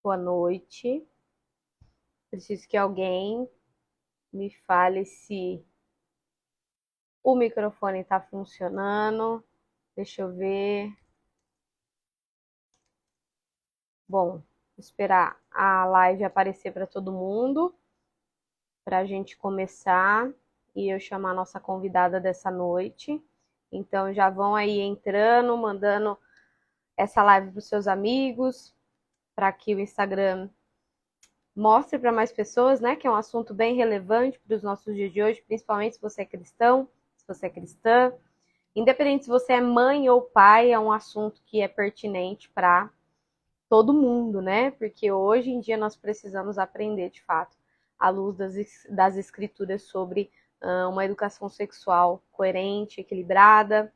Boa noite. Preciso que alguém me fale se o microfone está funcionando. Deixa eu ver. Bom, esperar a live aparecer para todo mundo, para a gente começar e eu chamar a nossa convidada dessa noite. Então já vão aí entrando, mandando essa live para os seus amigos, para que o Instagram mostre para mais pessoas, né, que é um assunto bem relevante para os nossos dias de hoje, principalmente se você é cristão, se você é cristã. Independente se você é mãe ou pai, é um assunto que é pertinente para todo mundo, né? Porque hoje em dia nós precisamos aprender, de fato, à luz das escrituras sobre uma educação sexual coerente, equilibrada,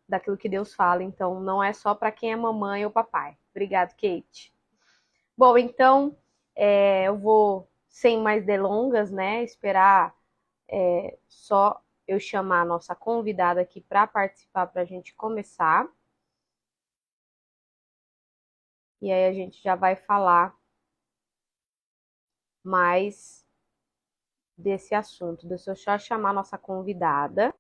daquilo que Deus fala. Então, não é só para quem é mamãe ou papai. Obrigado, Kate. Bom, então, eu vou, sem mais delongas, né, esperar só eu chamar a nossa convidada aqui para participar, para a gente começar. E aí a gente já vai falar mais desse assunto. Deixa eu só chamar a nossa convidada.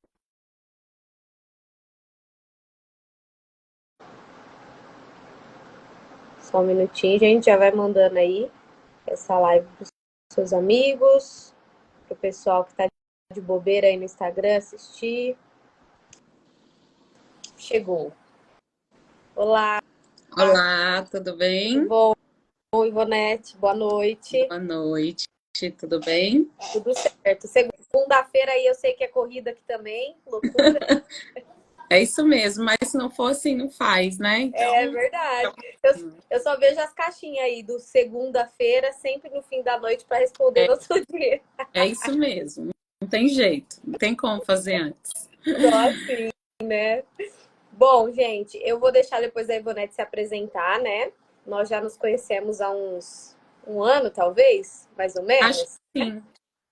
Só um minutinho, gente, já vai mandando aí essa live para os seus amigos, para o pessoal que está de bobeira aí no Instagram assistir. Chegou. Olá, Olá, tudo tudo bem? bom? Oi, Ivonete, boa noite. Boa noite, tudo bem? Tudo certo. Segunda-feira aí eu sei que é corrida aqui também, loucura. É isso mesmo, mas se não for assim, não faz, né? É Então, verdade. Eu só vejo as caixinhas aí do segunda-feira, sempre no fim da noite, para responder é, no outro dia. é isso mesmo. Não tem jeito, não tem como fazer antes. Só assim, né? Bom, gente, eu vou deixar depois a Ivonete se apresentar, né? Nós já nos conhecemos há um ano, talvez, mais ou Acho menos. que sim.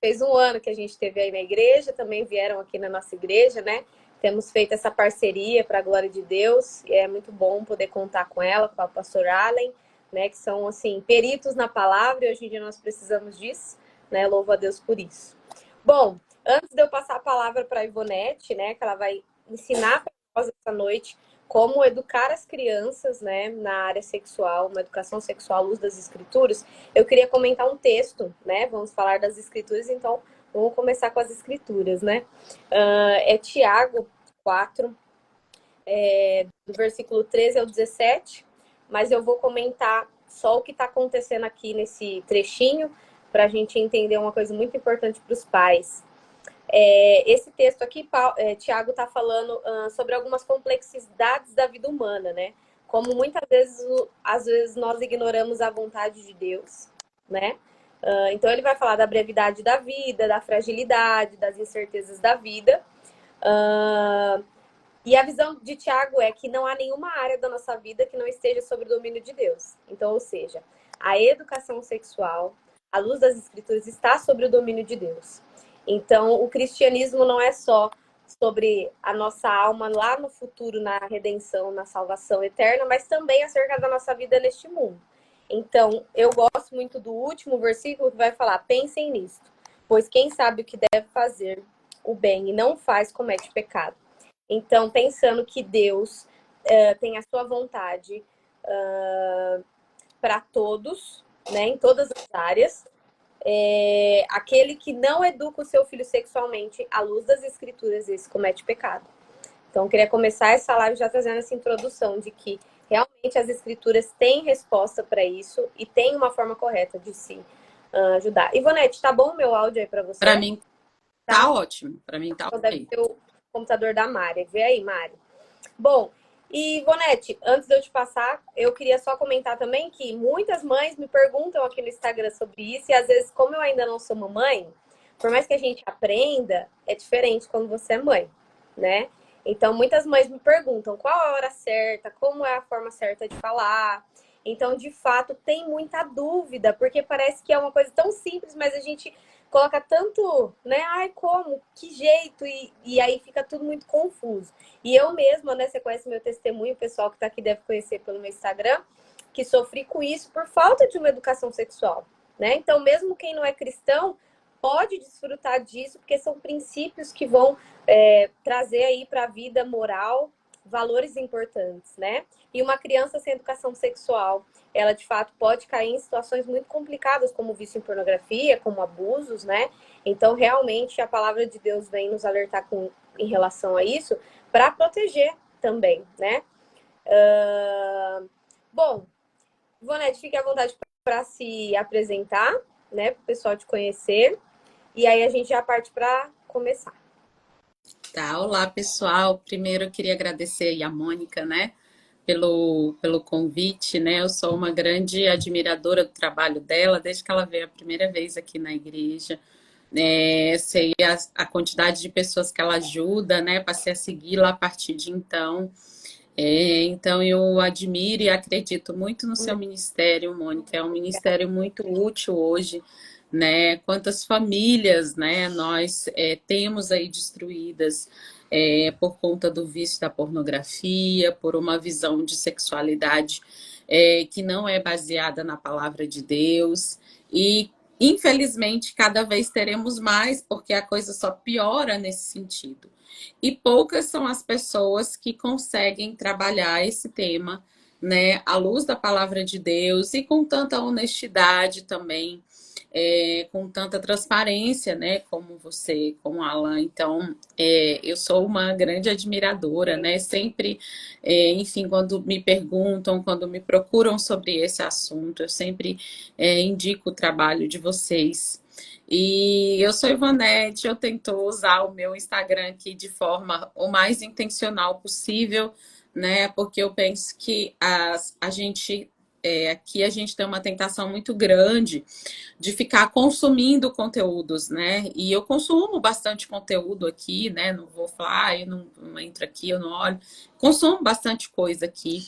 Fez um ano que a gente esteve aí na igreja, também vieram aqui na nossa igreja, né? Temos feito essa parceria para a glória de Deus, e é muito bom poder contar com ela, com a pastora Allen, né? Que são, assim, peritos na palavra, e hoje em dia nós precisamos disso, né? Louvo a Deus por isso. Bom, antes de eu passar a palavra para a Ivonete, né? Que ela vai ensinar para nós essa noite como educar as crianças, né, na área sexual, uma educação sexual à luz das escrituras, eu queria comentar um texto, né? Vamos falar das escrituras, então vamos começar com as escrituras, né? É Tiago 4, do versículo 13 ao 17, mas eu vou comentar só o que está acontecendo aqui nesse trechinho, para a gente entender uma coisa muito importante para os pais. Esse texto aqui, Tiago está falando sobre algumas complexidades da vida humana, né? Como muitas vezes, às vezes nós ignoramos a vontade de Deus, né? Então ele vai falar da brevidade da vida, da fragilidade, das incertezas da vida. E a visão de Tiago é que não há nenhuma área da nossa vida que não esteja sob o domínio de Deus. Então, ou seja, a educação sexual, à luz das escrituras, está sobre o domínio de Deus. Então, o cristianismo não é só sobre a nossa alma lá no futuro, na redenção, na salvação eterna, mas também acerca da nossa vida neste mundo. Então, eu gosto muito do último versículo que vai falar: pensem nisto, pois quem sabe o que deve fazer o bem e não faz, comete pecado. Então, pensando que Deus tem a sua vontade para todos, né, em todas as áreas, aquele que não educa o seu filho sexualmente à luz das escrituras, esse comete pecado. Então, eu queria começar essa live já trazendo essa introdução de que realmente as escrituras têm resposta para isso e tem uma forma correta de se ajudar. Ivonete, tá bom o meu áudio aí para Para você? mim Tá? tá ótimo, para mim tá Então deve ok. ser o computador da Mari. Vê aí, Mari. Bom, e Ivonete, antes de eu te passar, eu queria só comentar também que muitas mães me perguntam aqui no Instagram sobre isso, e às vezes, como eu ainda não sou mamãe, por mais que a gente aprenda, é diferente quando você é mãe, né? Então, muitas mães me perguntam qual a hora certa, como é a forma certa de falar. Então, de fato, tem muita dúvida, porque parece que é uma coisa tão simples, mas a gente coloca tanto, né? Ai, como? Que jeito? E aí fica tudo muito confuso. E eu mesma, né? Você conhece meu testemunho, o pessoal que tá aqui deve conhecer pelo meu Instagram. que sofri com isso por falta de uma educação sexual, né? Então, mesmo quem não é cristão pode desfrutar disso, porque são princípios que vão trazer aí para a vida moral valores importantes, né? E uma criança sem educação sexual, ela de fato pode cair em situações muito complicadas, como vício em pornografia, como abusos, né? Então, realmente, a palavra de Deus vem nos alertar em relação a isso, para proteger também, né? Bom, Ivonete, fique à vontade para se apresentar, né? Para o pessoal te conhecer. E aí a gente já parte para começar. Tá, olá pessoal. Primeiro eu queria agradecer aí a Mônica, né, pelo convite, né? Eu sou uma grande admiradora do trabalho dela, desde que ela veio a primeira vez aqui na igreja. Sei a quantidade de pessoas que ela ajuda, né? Passei a segui-la a partir de então. Então eu admiro e acredito muito no seu ministério, Mônica. É um ministério muito útil hoje, né? Quantas famílias, né, nós temos aí destruídas por conta do vício da pornografia, por uma visão de sexualidade que não é baseada na palavra de Deus. E infelizmente cada vez teremos mais, porque a coisa só piora nesse sentido. E poucas são as pessoas que conseguem trabalhar esse tema, né, à luz da palavra de Deus e com tanta honestidade também, com tanta transparência, né, como você, como Alan. Então, eu sou uma grande admiradora, né, sempre, enfim, quando me perguntam, quando me procuram sobre esse assunto, eu sempre indico o trabalho de vocês. E eu sou Ivonete, eu tento usar o meu Instagram aqui de forma o mais intencional possível, né? Porque eu penso que a gente aqui a gente tem uma tentação muito grande de ficar consumindo conteúdos, né? E eu consumo bastante conteúdo aqui, né? Não vou falar, eu não entro aqui, eu não olho. Consumo bastante coisa aqui.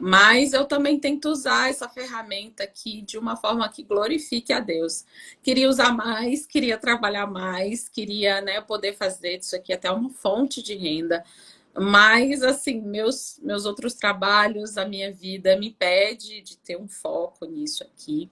Mas eu também tento usar essa ferramenta aqui de uma forma que glorifique a Deus. Queria usar mais, queria trabalhar mais, queria, né, poder fazer disso aqui até uma fonte de renda. Mas, assim, meus outros trabalhos, a minha vida me pede de ter um foco nisso aqui.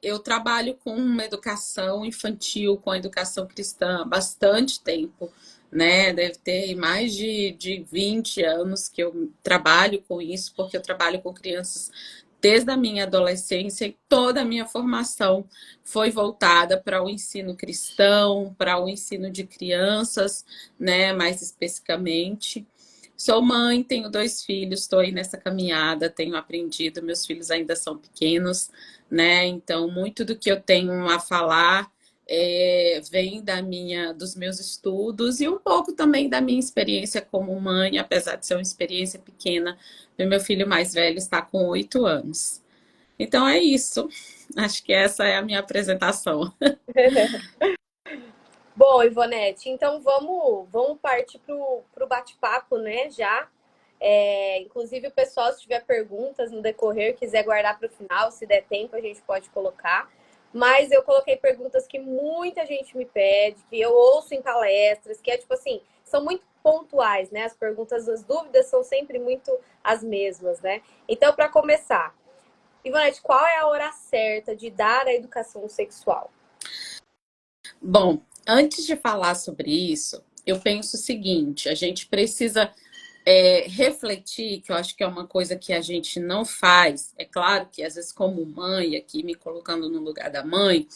Eu trabalho com uma educação infantil, com a educação cristã há bastante tempo, né? Deve ter mais de 20 anos que eu trabalho com isso, porque eu trabalho com crianças desde a minha adolescência e toda a minha formação foi voltada para o ensino cristão, para o ensino de crianças, né? Mais especificamente. Sou mãe, tenho 2 filhos, estou aí nessa caminhada, tenho aprendido, meus filhos ainda são pequenos, né? Então, muito do que eu tenho a falar vem dos meus estudos e um pouco também da minha experiência como mãe, apesar de ser uma experiência pequena. O meu filho mais velho está com 8 anos. Então é isso. Acho que essa é a minha apresentação. Bom, Ivonete, então vamos partir para o bate-papo, né? Já. Inclusive, o pessoal, se tiver perguntas no decorrer, quiser guardar para o final, se der tempo, a gente pode colocar. Mas eu coloquei perguntas que muita gente me pede, que eu ouço em palestras, que é tipo assim, são muito pontuais, né? As perguntas, as dúvidas são sempre muito as mesmas, né? Então, para começar, Ivonete, qual é a hora certa de dar a educação sexual? Bom, antes de falar sobre isso, eu penso o seguinte: a gente precisa refletir, que eu acho que é uma coisa que a gente não faz. É claro que às vezes, como mãe, aqui me colocando no lugar da mãe,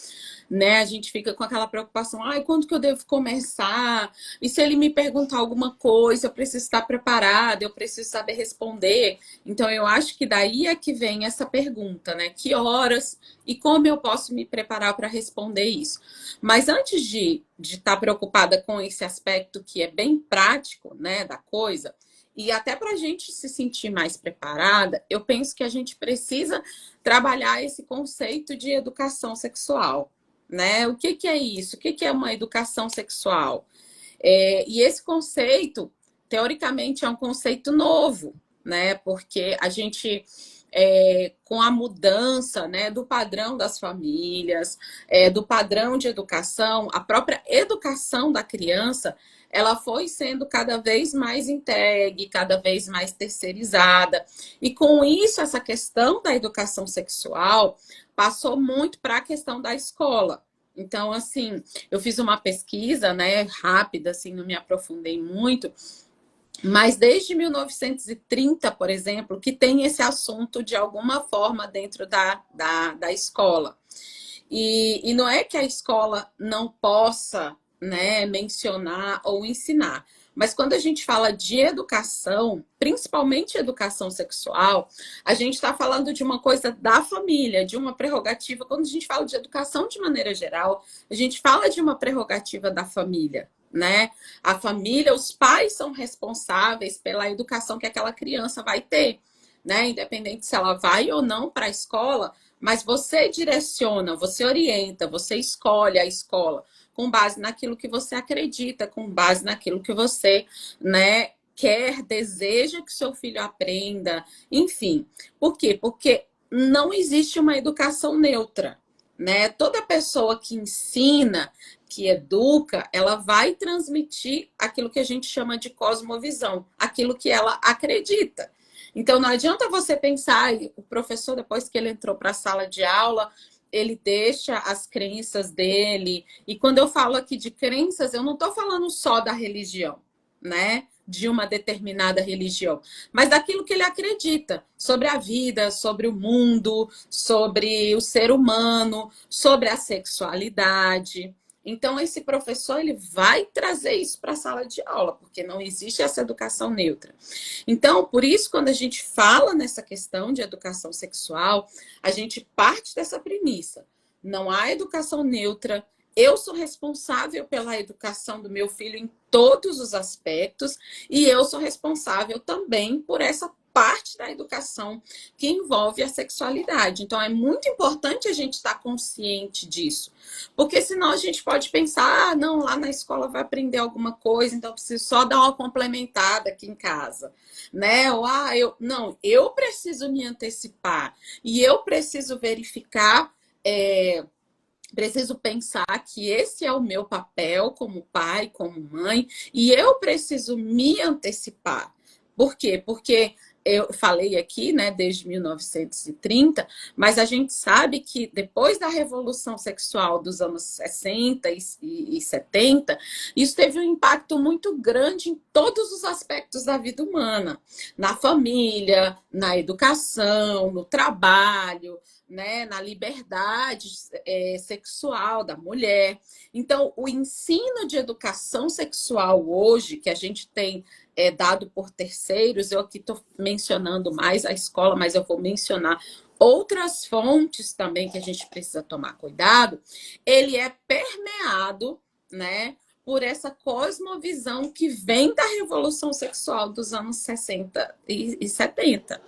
né, a gente fica com aquela preocupação: ai, quando que eu devo começar? E se ele me perguntar alguma coisa, eu preciso estar preparada, eu preciso saber responder. Então, eu acho que daí é que vem essa pergunta, né? Que horas e como eu posso me preparar para responder isso? Mas antes de estar preocupada com esse aspecto que é bem prático, né, da coisa, e até para a gente se sentir mais preparada, eu penso que a gente precisa trabalhar esse conceito de educação sexual, né? O que é isso? O que é uma educação sexual? E esse conceito, teoricamente, é um conceito novo, né? Porque a gente com a mudança, né, do padrão das famílias, do padrão de educação, a própria educação da criança, ela foi sendo cada vez mais entregue, cada vez mais terceirizada. E com isso, essa questão da educação sexual passou muito para a questão da escola. Então, assim, eu fiz uma pesquisa, né, rápida, assim, não me aprofundei muito, mas desde 1930, por exemplo, que tem esse assunto de alguma forma dentro da escola. E não é que a escola não possa, né, mencionar ou ensinar, mas quando a gente fala de educação, principalmente educação sexual, a gente está falando de uma coisa da família, de uma prerrogativa. Quando a gente fala de educação de maneira geral, a gente fala de uma prerrogativa da família, né? A família, os pais são responsáveis pela educação que aquela criança vai ter, né? Independente se ela vai ou não para a escola, mas você direciona, você orienta, você escolhe a escola com base naquilo que você acredita, com base naquilo que você, né, quer, deseja que seu filho aprenda, enfim. Por quê? Porque não existe uma educação neutra, né? Toda pessoa que ensina, que educa, ela vai transmitir aquilo que a gente chama de cosmovisão, aquilo que ela acredita. Então, não adianta você pensar, o professor, depois que ele entrou para a sala de aula, ele deixa as crenças dele. E quando eu falo aqui de crenças, eu não estou falando só da religião, né? De uma determinada religião, mas daquilo que ele acredita sobre a vida, sobre o mundo, sobre o ser humano, sobre a sexualidade. Então, esse professor ele vai trazer isso para a sala de aula, porque não existe essa educação neutra. Então, por isso, quando a gente fala nessa questão de educação sexual, a gente parte dessa premissa. Não há educação neutra. Eu sou responsável pela educação do meu filho em todos os aspectos e eu sou responsável também por essa parte da educação que envolve a sexualidade. Então, é muito importante a gente estar consciente disso, porque senão a gente pode pensar, ah, não, lá na escola vai aprender alguma coisa, então eu preciso só dar uma complementada aqui em casa, né? Ou, ah, eu preciso me antecipar e eu preciso verificar, preciso pensar que esse é o meu papel como pai, como mãe, e eu preciso me antecipar. Por quê? Porque eu falei aqui, né, desde 1930, mas a gente sabe que depois da Revolução Sexual dos anos 60 e 70, isso teve um impacto muito grande em todos os aspectos da vida humana, na família, na educação, no trabalho, né, na liberdade sexual da mulher. Então, o ensino de educação sexual hoje, que a gente tem dado por terceiros, eu aqui estou mencionando mais a escola, mas eu vou mencionar outras fontes também que a gente precisa tomar cuidado, ele é permeado, né, por essa cosmovisão que vem da Revolução Sexual dos anos 60 e 70.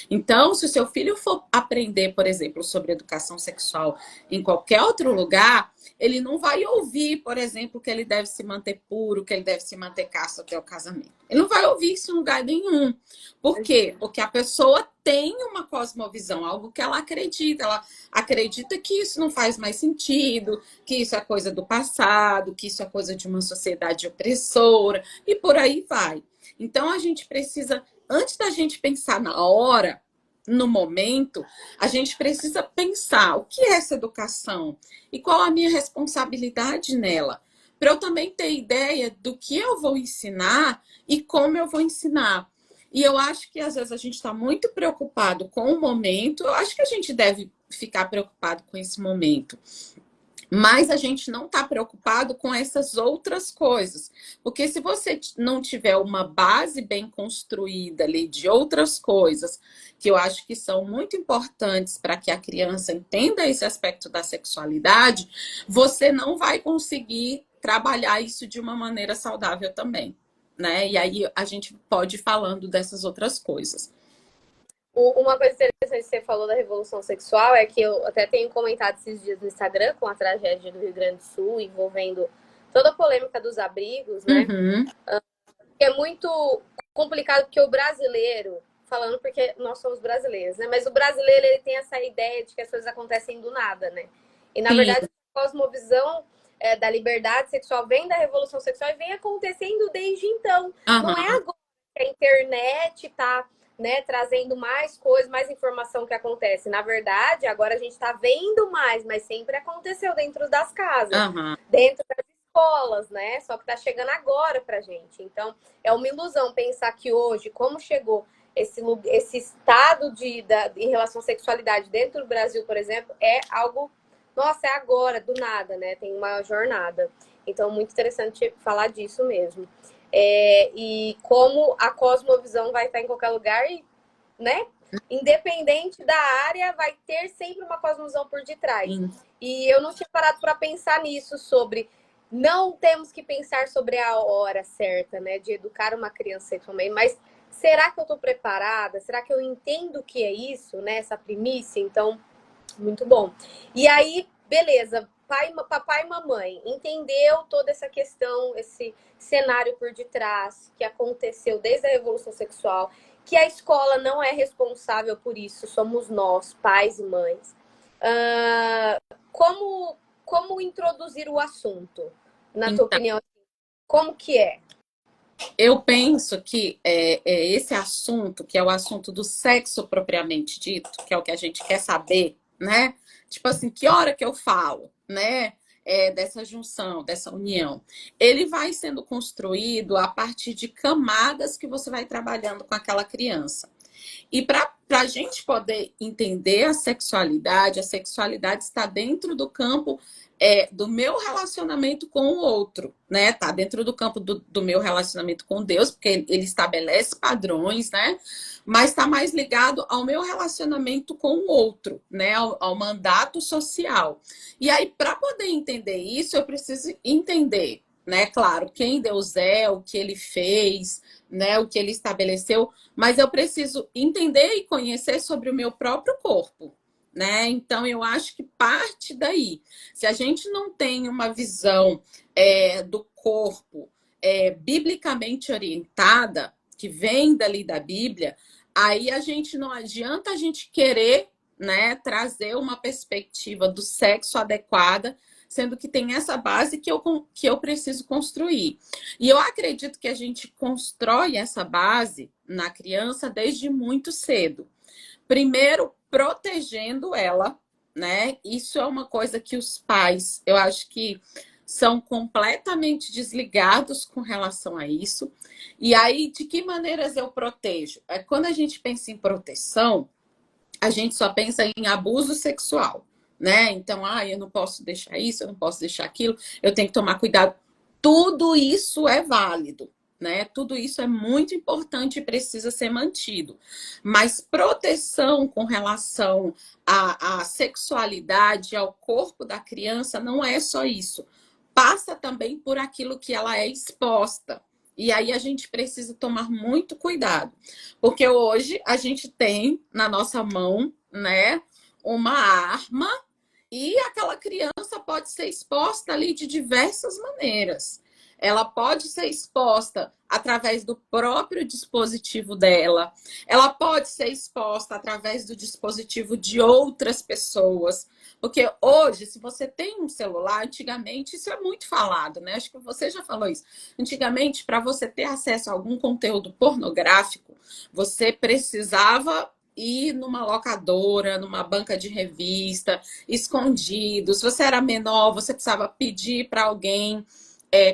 Então, se o seu filho for aprender, por exemplo, sobre educação sexual em qualquer outro lugar, ele não vai ouvir, por exemplo, que ele deve se manter puro, que ele deve se manter casto até o casamento. Ele não vai ouvir isso em lugar nenhum. Por quê? Porque a pessoa tem uma cosmovisão, algo que ela acredita. Ela acredita que isso não faz mais sentido, que isso é coisa do passado, que isso é coisa de uma sociedade opressora, e por aí vai. Então, a gente precisa, antes da gente pensar na hora, no momento, a gente precisa pensar o que é essa educação e qual a minha responsabilidade nela, para eu também ter ideia do que eu vou ensinar e como eu vou ensinar. E eu acho que às vezes a gente está muito preocupado com o momento, eu acho que a gente deve ficar preocupado com esse momento. Mas a gente não está preocupado com essas outras coisas. Porque se você não tiver uma base bem construída ali de outras coisas, que eu acho que são muito importantes para que a criança entenda esse aspecto da sexualidade, você não vai conseguir trabalhar isso de uma maneira saudável também, né? E aí a gente pode ir falando dessas outras coisas. Uma coisa interessante que você falou da revolução sexual é que eu até tenho comentado esses dias no Instagram com a tragédia do Rio Grande do Sul, envolvendo toda a polêmica dos abrigos, né? Uhum. Que é muito complicado porque o brasileiro, falando porque nós somos brasileiros, né? Mas o brasileiro, ele tem essa ideia de que as coisas acontecem do nada, né? E, na Sim. verdade, a cosmovisão da liberdade sexual vem da revolução sexual e vem acontecendo desde então. Não é Aham. agora que a internet está, né, trazendo mais coisas, mais informação que acontece. Na verdade, agora a gente está vendo mais, mas sempre aconteceu dentro das casas, Aham. dentro das escolas, né? Só que está chegando agora pra gente. Então, é uma ilusão pensar que hoje, como chegou esse estado em relação à sexualidade dentro do Brasil, por exemplo, é algo, nossa, é agora, do nada, né? Tem uma jornada. Então, muito interessante falar disso mesmo. E como a cosmovisão vai estar em qualquer lugar, né? Independente da área, vai ter sempre uma cosmovisão por detrás. Sim. E eu não tinha parado para pensar nisso, sobre não temos que pensar sobre a hora certa, né, de educar uma criança sexualmente, mas será que eu estou preparada? Será que eu entendo o que é isso, né, essa primícia? Então, muito bom. E aí, beleza, papai e mamãe entendeu toda essa questão, esse cenário por detrás que aconteceu desde a Revolução Sexual, que a escola não é responsável por isso, somos nós, pais e mães. Como introduzir o assunto, na tua Então, opinião? Como que é? eu penso que esse assunto, que é o assunto do sexo propriamente dito, que é o que a gente quer saber, né? Tipo assim, que hora que eu falo, né? Dessa junção, dessa união. Ele vai sendo construído a partir de camadas que você vai trabalhando com aquela criança. E para a gente poder entender a sexualidade está dentro do campo do meu relacionamento com o outro, né? Tá dentro do campo do meu relacionamento com Deus, porque ele estabelece padrões, né? Mas está mais ligado ao meu relacionamento com o outro, né? Ao mandato social. E aí, para poder entender isso, eu preciso entender, né? Claro, quem Deus é, o que ele fez, né? O que ele estabeleceu, mas eu preciso entender e conhecer sobre o meu próprio corpo, né? Então, eu acho que parte daí. Se a gente não tem uma visão do corpo biblicamente orientada, que vem dali da Bíblia, aí a gente não adianta a gente querer, né, trazer uma perspectiva do sexo adequada, sendo que tem essa base que eu preciso construir. E eu acredito que a gente constrói essa base na criança desde muito cedo. Primeiro, protegendo ela, né? Isso é uma coisa que os pais, eu acho que são completamente desligados com relação a isso. E aí, de que maneiras eu protejo? Quando a gente pensa em proteção, a gente só pensa em abuso sexual, né? Então, eu não posso deixar isso, eu não posso deixar aquilo, eu tenho que tomar cuidado. Tudo isso é válido, né? Tudo isso é muito importante e precisa ser mantido. Mas proteção com relação à sexualidade, ao corpo da criança, não é só isso. Passa também por aquilo que ela é exposta. E aí a gente precisa tomar muito cuidado, porque hoje a gente tem na nossa mão, né, uma arma e aquela criança pode ser exposta ali de diversas maneiras. Ela pode ser exposta através do próprio dispositivo dela, ela pode ser exposta através do dispositivo de outras pessoas. Porque hoje, se você tem um celular, antigamente isso é muito falado, né? Acho que você já falou isso. Antigamente, para você ter acesso a algum conteúdo pornográfico, você precisava ir numa locadora, numa banca de revista, escondido. Se você era menor, você precisava pedir para alguém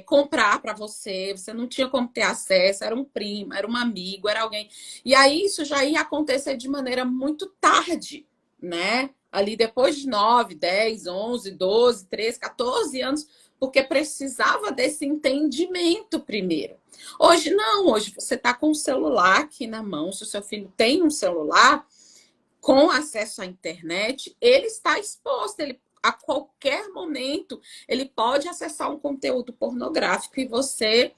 comprar para você. Você não tinha como ter acesso, era um primo, era um amigo, era alguém. E aí isso já ia acontecer de maneira muito tarde, né? Ali depois de 9, 10, 11, 12, 13, 14 anos, porque precisava desse entendimento primeiro. Hoje não, hoje você está com o celular aqui na mão. Se o seu filho tem um celular com acesso à internet, ele está exposto, ele a qualquer momento ele pode acessar um conteúdo pornográfico e você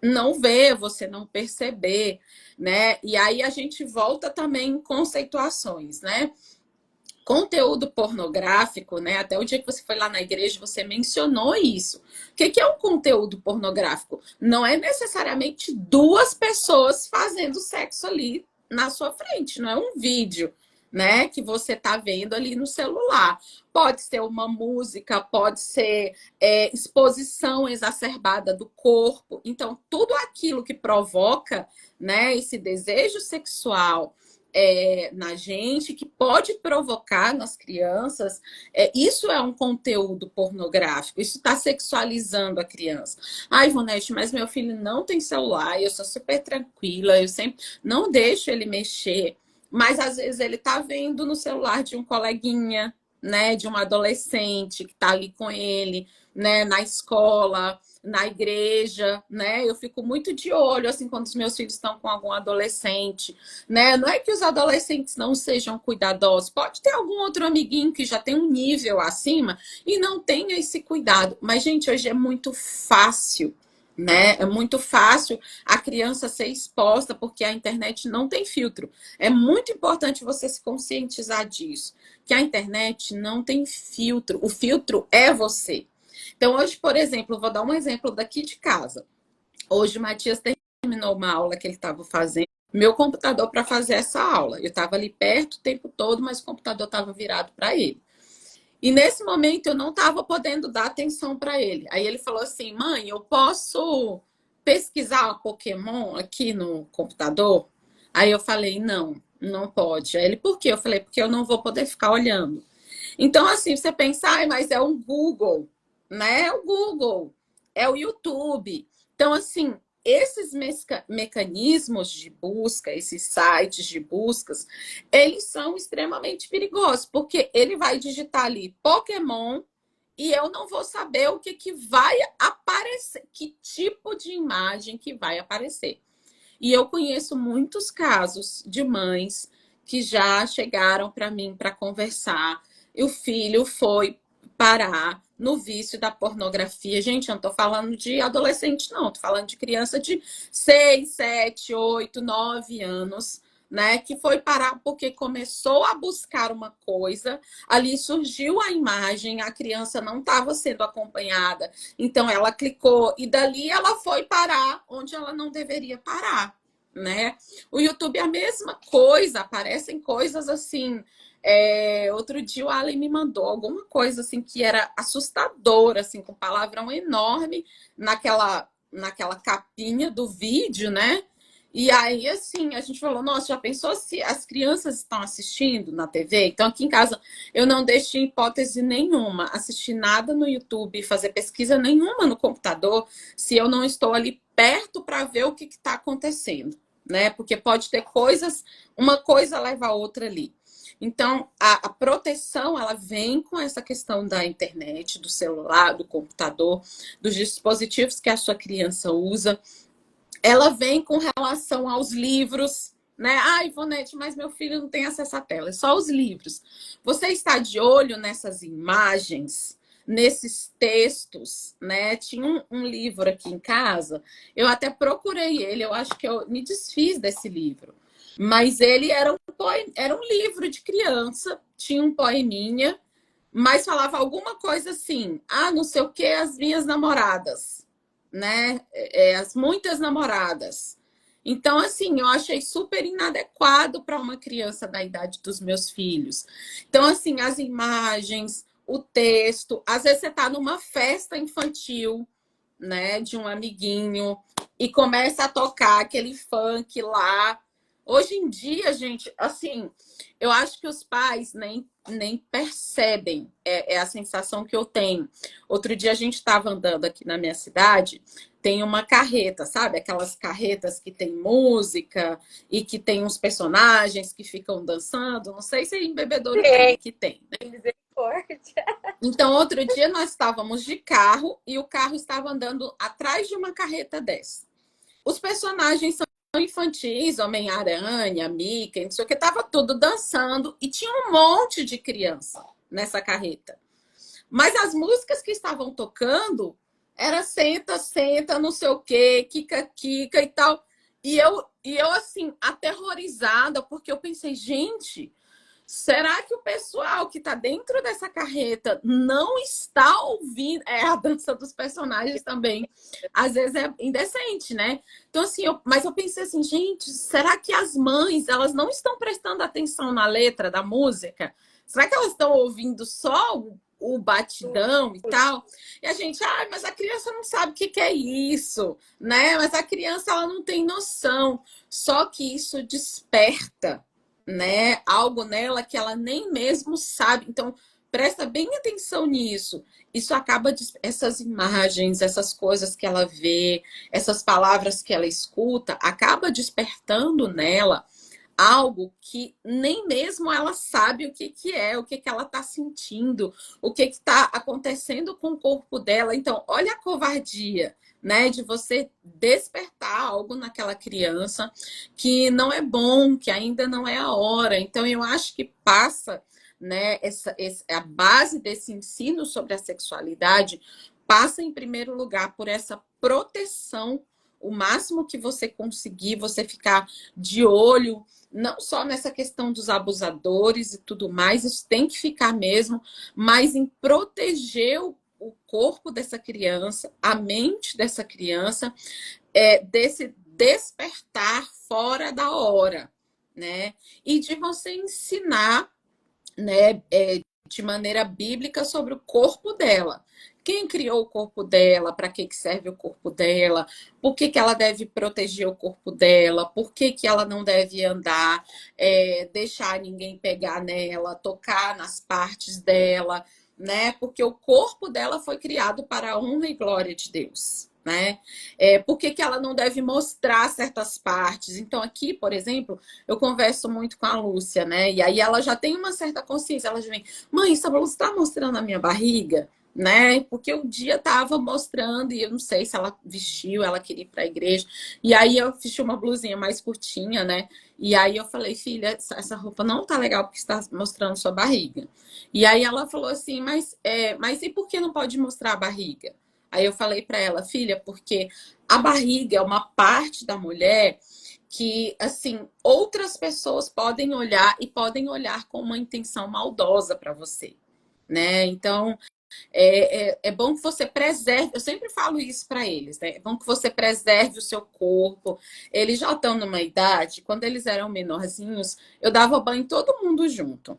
não vê, você não perceber, né? E aí a gente volta também em conceituações, né? Conteúdo pornográfico, né? Até o dia que você foi lá na igreja, você mencionou isso. O que é um conteúdo pornográfico? Não é necessariamente duas pessoas fazendo sexo ali na sua frente, não é um vídeo, né, que você está vendo ali no celular. Pode ser uma música, pode ser exposição exacerbada do corpo. Então, tudo aquilo que provoca, né, esse desejo sexual na gente, que pode provocar nas crianças, isso é um conteúdo pornográfico, isso está sexualizando a criança. Ai, Ivonete, mas meu filho não tem celular, eu sou super tranquila, eu sempre não deixo ele mexer, mas às vezes ele está vendo no celular de um coleguinha, né, de um adolescente que está ali com ele, né, na escola, na igreja, né? Eu fico muito de olho assim quando os meus filhos estão com algum adolescente, né? Não é que os adolescentes não sejam cuidadosos, pode ter algum outro amiguinho que já tem um nível acima e não tenha esse cuidado. Mas, gente, hoje é muito fácil, né? É muito fácil a criança ser exposta porque a internet não tem filtro. É muito importante você se conscientizar disso, que a internet não tem filtro. O filtro é você. Então, hoje, por exemplo, vou dar um exemplo daqui de casa. Hoje o Matias terminou uma aula que ele estava fazendo, meu computador para fazer essa aula. Eu estava ali perto o tempo todo, mas o computador estava virado para ele. E nesse momento eu não estava podendo dar atenção para ele. Aí ele falou assim: mãe, eu posso pesquisar Pokémon aqui no computador? Aí eu falei: não, não pode. Aí ele: por quê? Eu falei: porque eu não vou poder ficar olhando. Então, assim, você pensa, ai, mas é um Google, né? É o Google, é o YouTube. Então, assim, esses mecanismos de busca, esses sites de buscas, eles são extremamente perigosos, porque ele vai digitar ali Pokémon e eu não vou saber o que vai aparecer, que tipo de imagem que vai aparecer. E eu conheço muitos casos de mães que já chegaram para mim para conversar e o filho foi parar no vício da pornografia. Gente, eu não estou falando de adolescente, não. Estou falando de criança de 6, 7, 8, 9 anos, né? Que foi parar porque começou a buscar uma coisa, ali surgiu a imagem, a criança não estava sendo acompanhada, então ela clicou e dali ela foi parar onde ela não deveria parar, né? O YouTube é a mesma coisa, aparecem coisas assim. Outro dia o Alan me mandou alguma coisa assim que era assustadora, assim, com palavrão enorme naquela capinha do vídeo, né? E aí, assim, a gente falou, nossa, já pensou se as crianças estão assistindo na TV? Então, aqui em casa, eu não deixo em hipótese nenhuma assistir nada no YouTube, fazer pesquisa nenhuma no computador, se eu não estou ali perto para ver o que está acontecendo, né? Porque pode ter coisas, uma coisa leva a outra ali. Então, a proteção, ela vem com essa questão da internet, do celular, do computador, dos dispositivos que a sua criança usa. Ela vem com relação aos livros, né? Ai, Ivonete, mas meu filho não tem acesso à tela, é só os livros. Você está de olho nessas imagens, nesses textos, né? Tinha um livro aqui em casa, eu até procurei ele, eu acho que eu me desfiz desse livro. Mas ele era um livro de criança, tinha um poeminha, mas falava alguma coisa assim, não sei o que, as minhas namoradas, né? As muitas namoradas. Então, assim, eu achei super inadequado para uma criança da idade dos meus filhos. Então, assim, as imagens, o texto, às vezes você está numa festa infantil, né, de um amiguinho, e começa a tocar aquele funk lá. Hoje em dia, gente, assim, eu acho que os pais nem percebem, é a sensação que eu tenho. Outro dia a gente estava andando aqui na minha cidade, tem uma carreta, sabe? Aquelas carretas que tem música e que tem uns personagens que ficam dançando. Não sei se em Bebedouro tem, aqui tem, né? Misericórdia. Então, outro dia nós estávamos de carro e o carro estava andando atrás de uma carreta dessa. Os personagens são infantis, Homem-Aranha, Mickey, não sei o que, tava tudo dançando e tinha um monte de criança nessa carreta. Mas as músicas que estavam tocando era senta, senta, não sei o que, Kika, Kika e tal. E eu assim, aterrorizada, porque eu pensei, gente, Será que o pessoal que está dentro dessa carreta não está ouvindo? É, a dança dos personagens também, às vezes é indecente, né? Então, assim, mas eu pensei assim, gente, será que as mães, elas não estão prestando atenção na letra da música? Será que elas estão ouvindo só o batidão e tal? E a gente, mas a criança não sabe o que é isso, né? Mas a criança, ela não tem noção. Só que isso desperta, né, algo nela que ela nem mesmo sabe. Então, presta bem atenção nisso. Isso acaba essas imagens, essas coisas que ela vê, essas palavras que ela escuta, acaba despertando nela algo que nem mesmo ela sabe o que que é, o que que ela está sentindo, o que que está acontecendo com o corpo dela. Então, olha a covardia, né, de você despertar algo naquela criança que não é bom, que ainda não é a hora. Então, eu acho que passa, né, a base desse ensino sobre a sexualidade passa em primeiro lugar por essa proteção, o máximo que você conseguir, você ficar de olho não só nessa questão dos abusadores e tudo mais, isso tem que ficar mesmo, mas em proteger o corpo dessa criança, a mente dessa criança, desse despertar fora da hora, né? E de você ensinar, né, de maneira bíblica sobre o corpo dela. Quem criou o corpo dela? Para que serve o corpo dela? Por que ela deve proteger o corpo dela? Por que ela não deve andar, deixar ninguém pegar nela, tocar nas partes dela, né? Porque o corpo dela foi criado para a honra e glória de Deus. Né? Por que ela não deve mostrar certas partes? Então, aqui, por exemplo, eu converso muito com a Lúcia, né? E aí ela já tem uma certa consciência. Ela já vem, mãe, essa blusa está mostrando a minha barriga, né? Porque o dia tava mostrando e eu não sei se ela vestiu, ela queria ir para a igreja. E aí eu vesti uma blusinha mais curtinha, né? E aí eu falei, filha, essa roupa não tá legal porque está mostrando sua barriga. E aí ela falou assim, mas e por que não pode mostrar a barriga? Aí eu falei para ela, filha, porque a barriga é uma parte da mulher que, assim, outras pessoas podem olhar e podem olhar com uma intenção maldosa para você, né? Então, é bom que você preserve, eu sempre falo isso para eles, né? É bom que você preserve o seu corpo. Eles já estão numa idade, quando eles eram menorzinhos, eu dava banho todo mundo junto,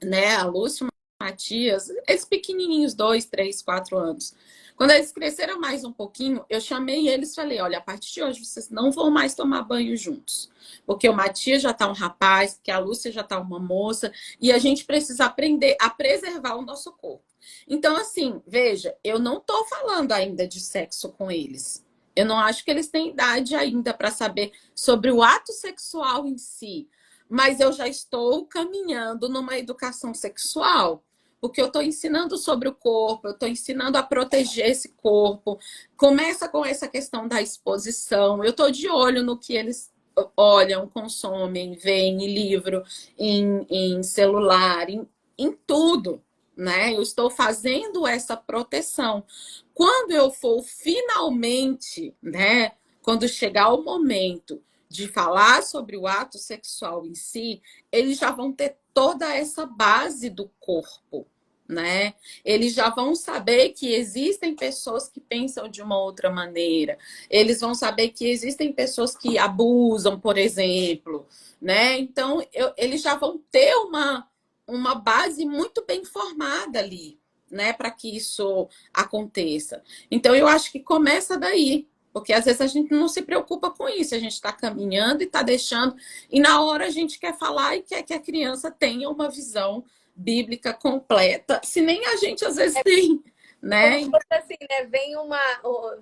né? A Lúcia, o Matias, eles pequenininhos, 2, 3, 4 anos. Quando eles cresceram mais um pouquinho, eu chamei eles e falei, olha, a partir de hoje vocês não vão mais tomar banho juntos. Porque o Matias já tá um rapaz, porque a Lúcia já tá uma moça, e a gente precisa aprender a preservar o nosso corpo. Então, assim, veja, eu não tô falando ainda de sexo com eles. Eu não acho que eles têm idade ainda para saber sobre o ato sexual em si, mas eu já estou caminhando numa educação sexual, porque eu estou ensinando sobre o corpo, eu estou ensinando a proteger esse corpo. Começa com essa questão da exposição, eu estou de olho no que eles olham, consomem, veem em livro, em celular, em tudo, né? Eu estou fazendo essa proteção. Quando eu for finalmente, né? Quando chegar o momento de falar sobre o ato sexual em si, eles já vão ter toda essa base do corpo, né? Eles já vão saber que existem pessoas que pensam de uma outra maneira. Eles vão saber que existem pessoas que abusam, por exemplo, né? Então, eles já vão ter uma base muito bem formada ali, né, para que isso aconteça. Então, eu acho que começa daí. Porque às vezes a gente não se preocupa com isso, a gente está caminhando e está deixando, e na hora a gente quer falar e quer que a criança tenha uma visão bíblica completa, se nem a gente às vezes tem, né? Como se fosse assim, né?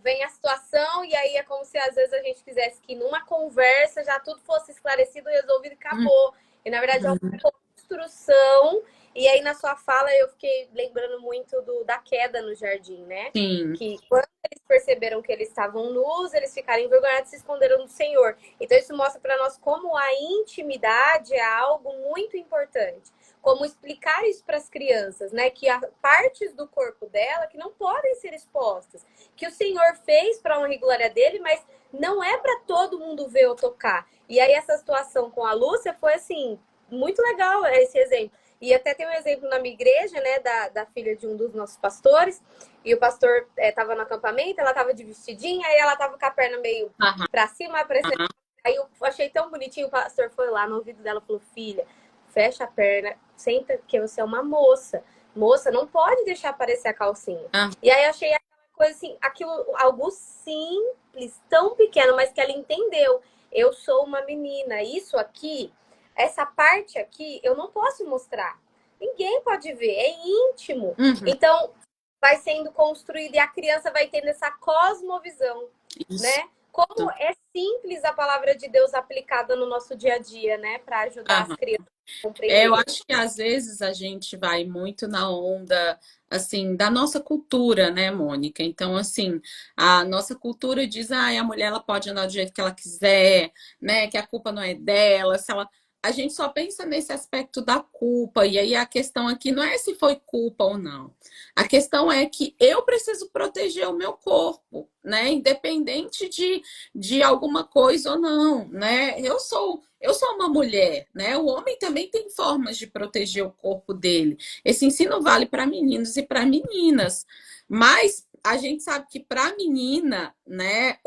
Vem a situação e aí é como se às vezes a gente quisesse que numa conversa já tudo fosse esclarecido, resolvido e acabou. E na verdade é uma construção. E aí na sua fala eu fiquei lembrando muito da queda no jardim, né? Sim, Que quando eles perceberam que eles estavam nus, eles ficaram envergonhados e se esconderam do Senhor. Então isso mostra para nós como a intimidade é algo muito importante. Como explicar isso para as crianças, né? Que há partes do corpo dela que não podem ser expostas, que o Senhor fez para a honra e glória dele, mas não é para todo mundo ver ou tocar. E aí essa situação com a Lúcia foi assim, muito legal esse exemplo. E até tem um exemplo na minha igreja, né, da filha de um dos nossos pastores, e o pastor estava no acampamento, ela estava de vestidinha, aí ela estava com a perna meio Aham, para cima, aparecendo. aham, Aí eu achei tão bonitinho, o pastor foi lá no ouvido dela e falou, filha, fecha a perna, senta, porque você é uma moça. Moça, não pode deixar aparecer a calcinha. aham. E aí eu achei aquela coisa assim, aquilo, algo simples, tão pequeno, mas que ela entendeu. Eu sou uma menina, isso aqui, essa parte aqui, eu não posso mostrar. Ninguém pode ver, é íntimo. Uhum, Então, vai sendo construído e a criança vai tendo essa cosmovisão, isso. né? Como é simples a palavra de Deus aplicada no nosso dia a dia, né? Para ajudar as Aham. crianças a Eu compreender. acho que às vezes a gente vai muito na onda, assim, da nossa cultura, né, Mônica? Então, assim, a nossa cultura diz, ah, a mulher ela pode andar do jeito que ela quiser, né? Que a culpa não é dela, se ela... A gente só pensa nesse aspecto da culpa, e aí a questão aqui não é se foi culpa ou não. A questão é que eu preciso proteger o meu corpo, né? Independente de alguma coisa ou não, né? Eu sou uma mulher, né? O homem também tem formas de proteger o corpo dele. Esse ensino vale para meninos e para meninas, mas a gente sabe que para a menina, né,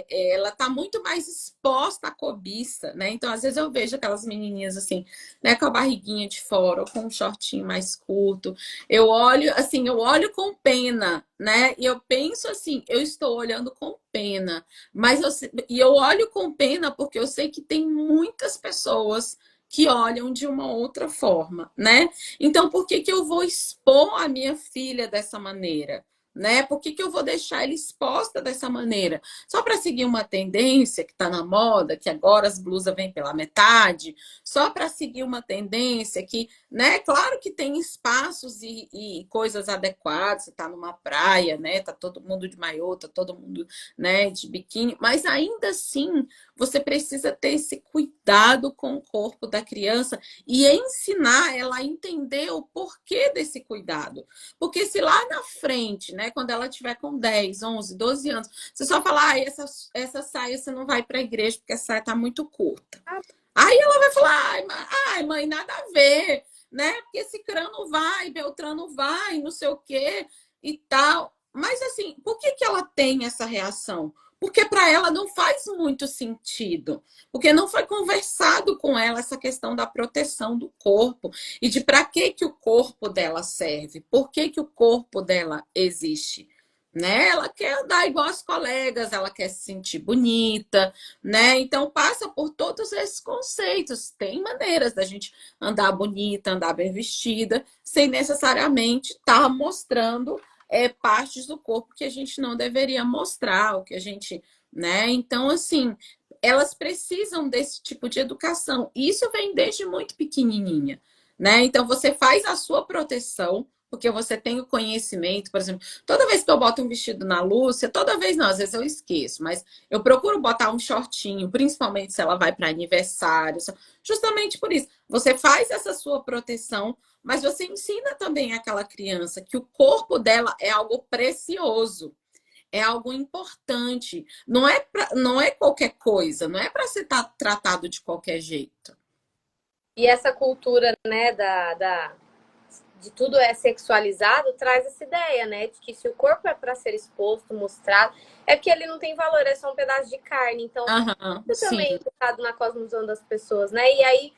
ela tá muito mais exposta à cobiça, né? Então, às vezes eu vejo aquelas menininhas assim, né, com a barriguinha de fora ou com um shortinho mais curto. Eu olho, assim, eu olho com pena, né? E eu penso assim, eu estou olhando com pena. Eu olho com pena porque eu sei que tem muitas pessoas que olham de uma outra forma, né? Então, por que que eu vou expor a minha filha dessa maneira? Né? Por que que eu vou deixar ela exposta dessa maneira? Só para seguir uma tendência que está na moda, que agora as blusas vêm pela metade, só para seguir uma tendência que, né? Claro que tem espaços e coisas adequadas, você está numa praia, né? Tá todo mundo de maiô, tá todo mundo, né, de biquíni, mas ainda assim você precisa ter esse cuidado com o corpo da criança e ensinar ela a entender o porquê desse cuidado. Porque se lá na frente, né, quando ela tiver com 10, 11, 12 anos, você só falar, ah, essa saia você não vai para a igreja porque a saia tá muito curta. Aí ela vai falar, ai, mãe, nada a ver, né? Porque esse crano vai, Beltrano vai, não sei o quê e tal. Mas assim, por que que ela tem essa reação? Porque para ela não faz muito sentido, porque não foi conversado com ela essa questão da proteção do corpo e de para que que o corpo dela serve, por que que o corpo dela existe, né? Ela quer andar igual as colegas, ela quer se sentir bonita, né? Então passa por todos esses conceitos. Tem maneiras da gente andar bonita, andar bem vestida, sem necessariamente estar mostrando partes do corpo que a gente não deveria mostrar, o que a gente, né? Então, assim, elas precisam desse tipo de educação. E isso vem desde muito pequenininha, né? Então, você faz a sua proteção, porque você tem o conhecimento, por exemplo, toda vez que eu boto um vestido na Lúcia, toda vez não, às vezes eu esqueço, mas eu procuro botar um shortinho, principalmente se ela vai para aniversário, justamente por isso. Você faz essa sua proteção, mas você ensina também àquela criança que o corpo dela é algo precioso, é algo importante. Não é qualquer coisa, não é para ser tratado de qualquer jeito. E essa cultura, né, de tudo é sexualizado, traz essa ideia, né, de que se o corpo é para ser exposto, mostrado, é porque ele não tem valor, é só um pedaço de carne. Então, Aham, isso sim, também é educado na cosmovisão das pessoas, né? E aí,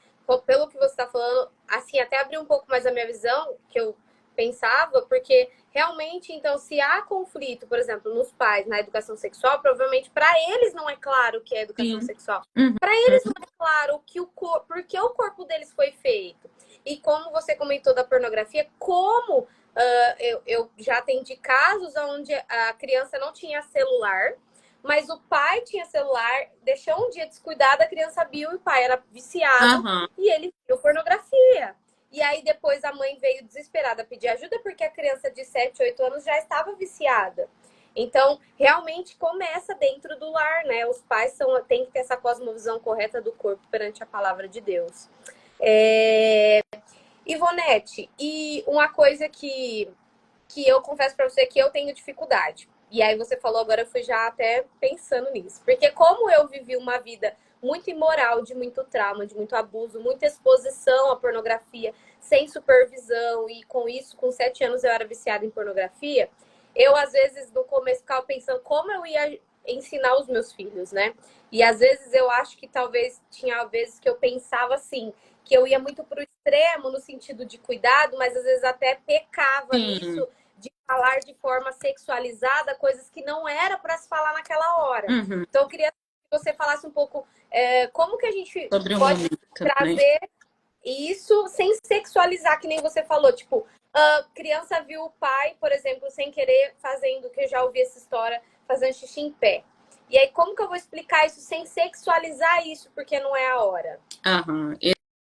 pelo que você está falando, assim, até abrir um pouco mais a minha visão, que eu pensava, porque realmente, então, se há conflito, por exemplo, nos pais na educação sexual, provavelmente para eles não é claro o que é educação sim. sexual. Uhum, Para eles não é claro que porque o corpo deles foi feito. E como você comentou da pornografia, como eu já atendi casos onde a criança não tinha celular, mas o pai tinha celular, deixou um dia descuidado, a criança viu e o pai era viciado aham, e ele viu pornografia. E aí depois a mãe veio desesperada pedir ajuda porque a criança de 7, 8 anos já estava viciada. Então, realmente começa dentro do lar, né? Os pais têm que ter essa cosmovisão correta do corpo perante a palavra de Deus. Ivonete, e uma coisa que eu confesso para você que eu tenho dificuldade. E aí você falou agora, eu fui já até pensando nisso. Porque como eu vivi uma vida muito imoral, de muito trauma, de muito abuso, muita exposição à pornografia, sem supervisão, e com isso, com 7 anos eu era viciada em pornografia. Eu, às vezes, no começo, ficava pensando como eu ia ensinar os meus filhos, né? E às vezes eu acho que talvez tinha vezes que eu pensava assim, que eu ia muito pro extremo no sentido de cuidado, mas às vezes até pecava Sim. nisso de falar de forma sexualizada coisas que não era para se falar naquela hora. Uhum. Então eu queria que você falasse um pouco como que a gente Sobre o pode momento, né? trazer isso sem sexualizar, que nem você falou, tipo, a criança viu o pai, por exemplo, sem querer fazendo, que eu já ouvi essa história, fazendo xixi em pé. E aí, como que eu vou explicar isso sem sexualizar isso, porque não é a hora? Aham,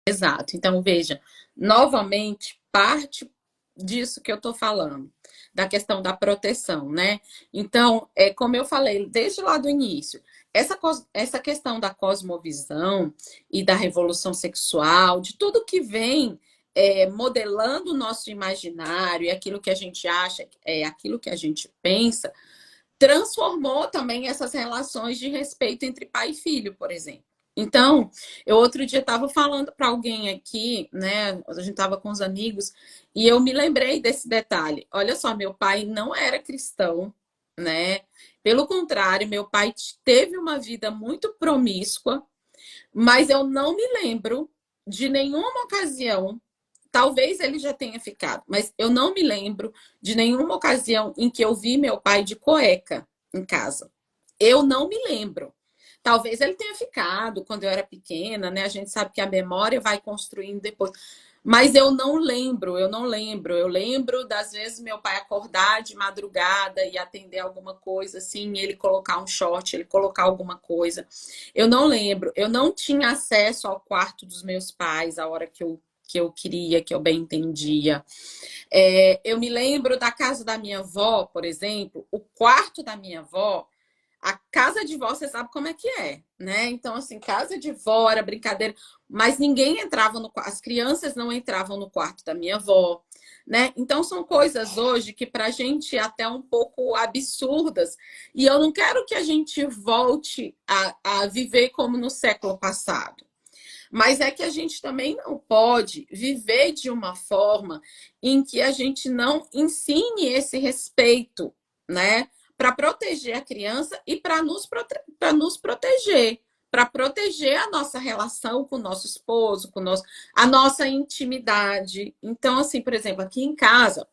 exato. Então, veja, novamente, parte disso que eu estou falando, da questão da proteção, né? Então, como eu falei desde lá do início, essa questão da cosmovisão e da revolução sexual, de tudo que vem modelando o nosso imaginário e aquilo que a gente acha, aquilo que a gente pensa, transformou também essas relações de respeito entre pai e filho, por exemplo. Então, eu outro dia estava falando para alguém aqui, né? A gente estava com os amigos, e eu me lembrei desse detalhe. Olha só, meu pai não era cristão, né? Pelo contrário, meu pai teve uma vida muito promíscua, mas eu não me lembro de nenhuma ocasião. Talvez ele já tenha ficado, mas eu não me lembro de nenhuma ocasião em que eu vi meu pai de cueca em casa. Eu não me lembro. Talvez ele tenha ficado quando eu era pequena, né? A gente sabe que a memória vai construindo depois. Mas eu não lembro, eu não lembro. Eu lembro das vezes meu pai acordar de madrugada e atender alguma coisa assim, ele colocar um short, ele colocar alguma coisa. Eu não lembro. Eu não tinha acesso ao quarto dos meus pais a hora que eu queria, que eu bem entendia. Eu me lembro da casa da minha avó, por exemplo, o quarto da minha avó, a casa de vó, você sabe como é que é, né? Então, assim, casa de vó era brincadeira, mas ninguém entrava no quarto, as crianças não entravam no quarto da minha avó, né? Então, são coisas hoje que pra gente é até um pouco absurdas, e eu não quero que a gente volte a viver como no século passado. Mas é que a gente também não pode viver de uma forma em que a gente não ensine esse respeito, né? Para proteger a criança e para nos proteger, para proteger a nossa relação com o nosso esposo, a nossa intimidade. Então, assim, por exemplo, aqui em casa,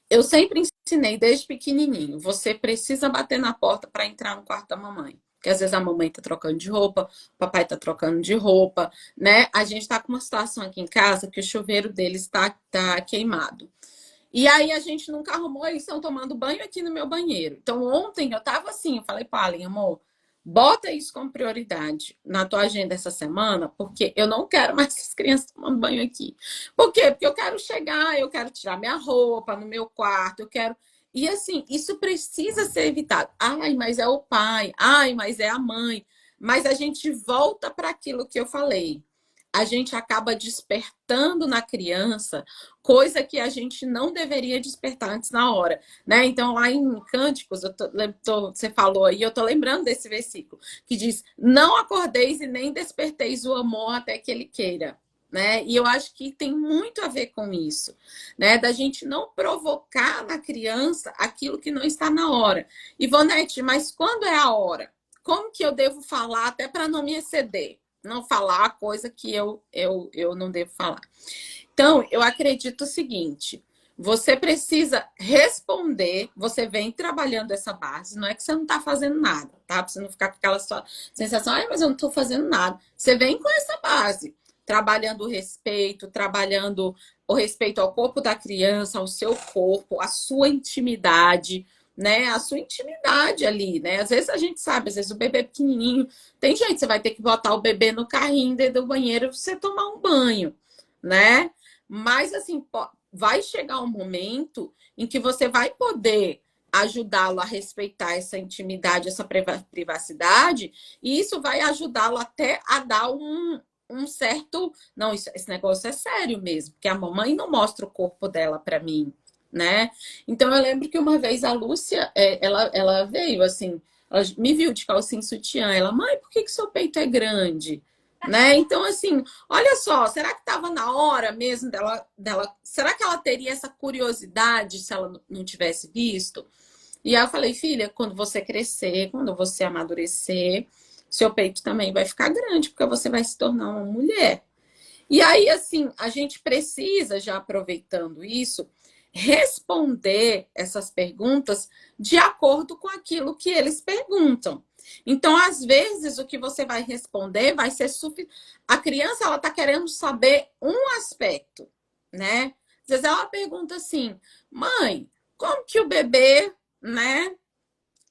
eu sempre ensinei desde pequenininho, você precisa bater na porta para entrar no quarto da mamãe. Porque às vezes a mamãe tá trocando de roupa, o papai tá trocando de roupa, né? A gente tá com uma situação aqui em casa que o chuveiro deles tá queimado. E aí a gente nunca arrumou, eles estão tomando banho aqui no meu banheiro. Então ontem eu tava assim, eu falei para Allen, amor, bota isso como prioridade na tua agenda essa semana, porque eu não quero mais essas crianças tomando banho aqui. Por quê? Porque eu quero chegar, eu quero tirar minha roupa no meu quarto, eu quero. E assim, isso precisa ser evitado. Ai, mas é o pai, ai, mas é a mãe. Mas a gente volta para aquilo que eu falei. A gente acaba despertando na criança coisa que a gente não deveria despertar antes na hora, né? Então, lá em Cânticos, você falou aí, eu tô lembrando desse versículo, que diz, não acordeis e nem desperteis o amor até que ele queira. Né? E eu acho que tem muito a ver com isso, né? Da gente não provocar na criança aquilo que não está na hora. Ivonete, mas quando é a hora? Como que eu devo falar até para não me exceder? Não falar coisa que eu não devo falar. Então, eu acredito o seguinte: você precisa responder, você vem trabalhando essa base, não é que você não está fazendo nada, tá? Para você não ficar com aquela sua sensação, ai, mas eu não estou fazendo nada. Você vem com essa base, trabalhando o respeito ao corpo da criança, ao seu corpo, à sua intimidade, né? A sua intimidade ali, né? Às vezes a gente sabe, às vezes o bebê pequenininho, tem jeito, você vai ter que botar o bebê no carrinho dentro do banheiro para você tomar um banho, né? Mas, assim, vai chegar um momento em que você vai poder ajudá-lo a respeitar essa intimidade, essa privacidade, e isso vai ajudá-lo até a dar um certo. Não, esse negócio é sério mesmo, porque a mamãe não mostra o corpo dela para mim, né? Então, eu lembro que uma vez a Lúcia, ela veio assim. ela me viu de calcinha e sutiã. Ela, mãe, por que seu peito é grande? Né? Então, assim, olha só, será que estava na hora mesmo dela? Será que ela teria essa curiosidade se ela não tivesse visto? E aí eu falei, filha, quando você crescer, quando você amadurecer, seu peito também vai ficar grande, porque você vai se tornar uma mulher. E aí, assim, a gente precisa, já aproveitando isso, responder essas perguntas de acordo com aquilo que eles perguntam. Então, às vezes, o que você vai responder vai ser suficiente. A criança, ela está querendo saber um aspecto, né? Às vezes ela pergunta assim, mãe, como que o bebê, né,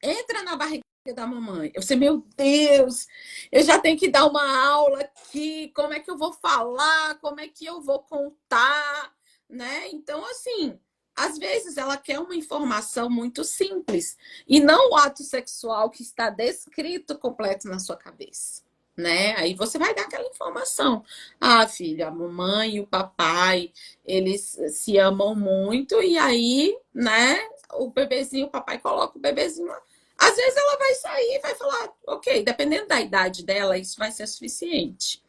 entra na barriga da mamãe? Eu sei, meu Deus, eu já tenho que dar uma aula aqui, como é que eu vou falar, como é que eu vou contar, né? Então, assim, às vezes ela quer uma informação muito simples e não o ato sexual que está descrito completo na sua cabeça. Né? Aí você vai dar aquela informação. Ah, filha, a mamãe e o papai, eles se amam muito, e aí, né, o bebezinho, o papai coloca o bebezinho lá. Às vezes ela vai sair e vai falar, ok, dependendo da idade dela, isso vai ser suficiente.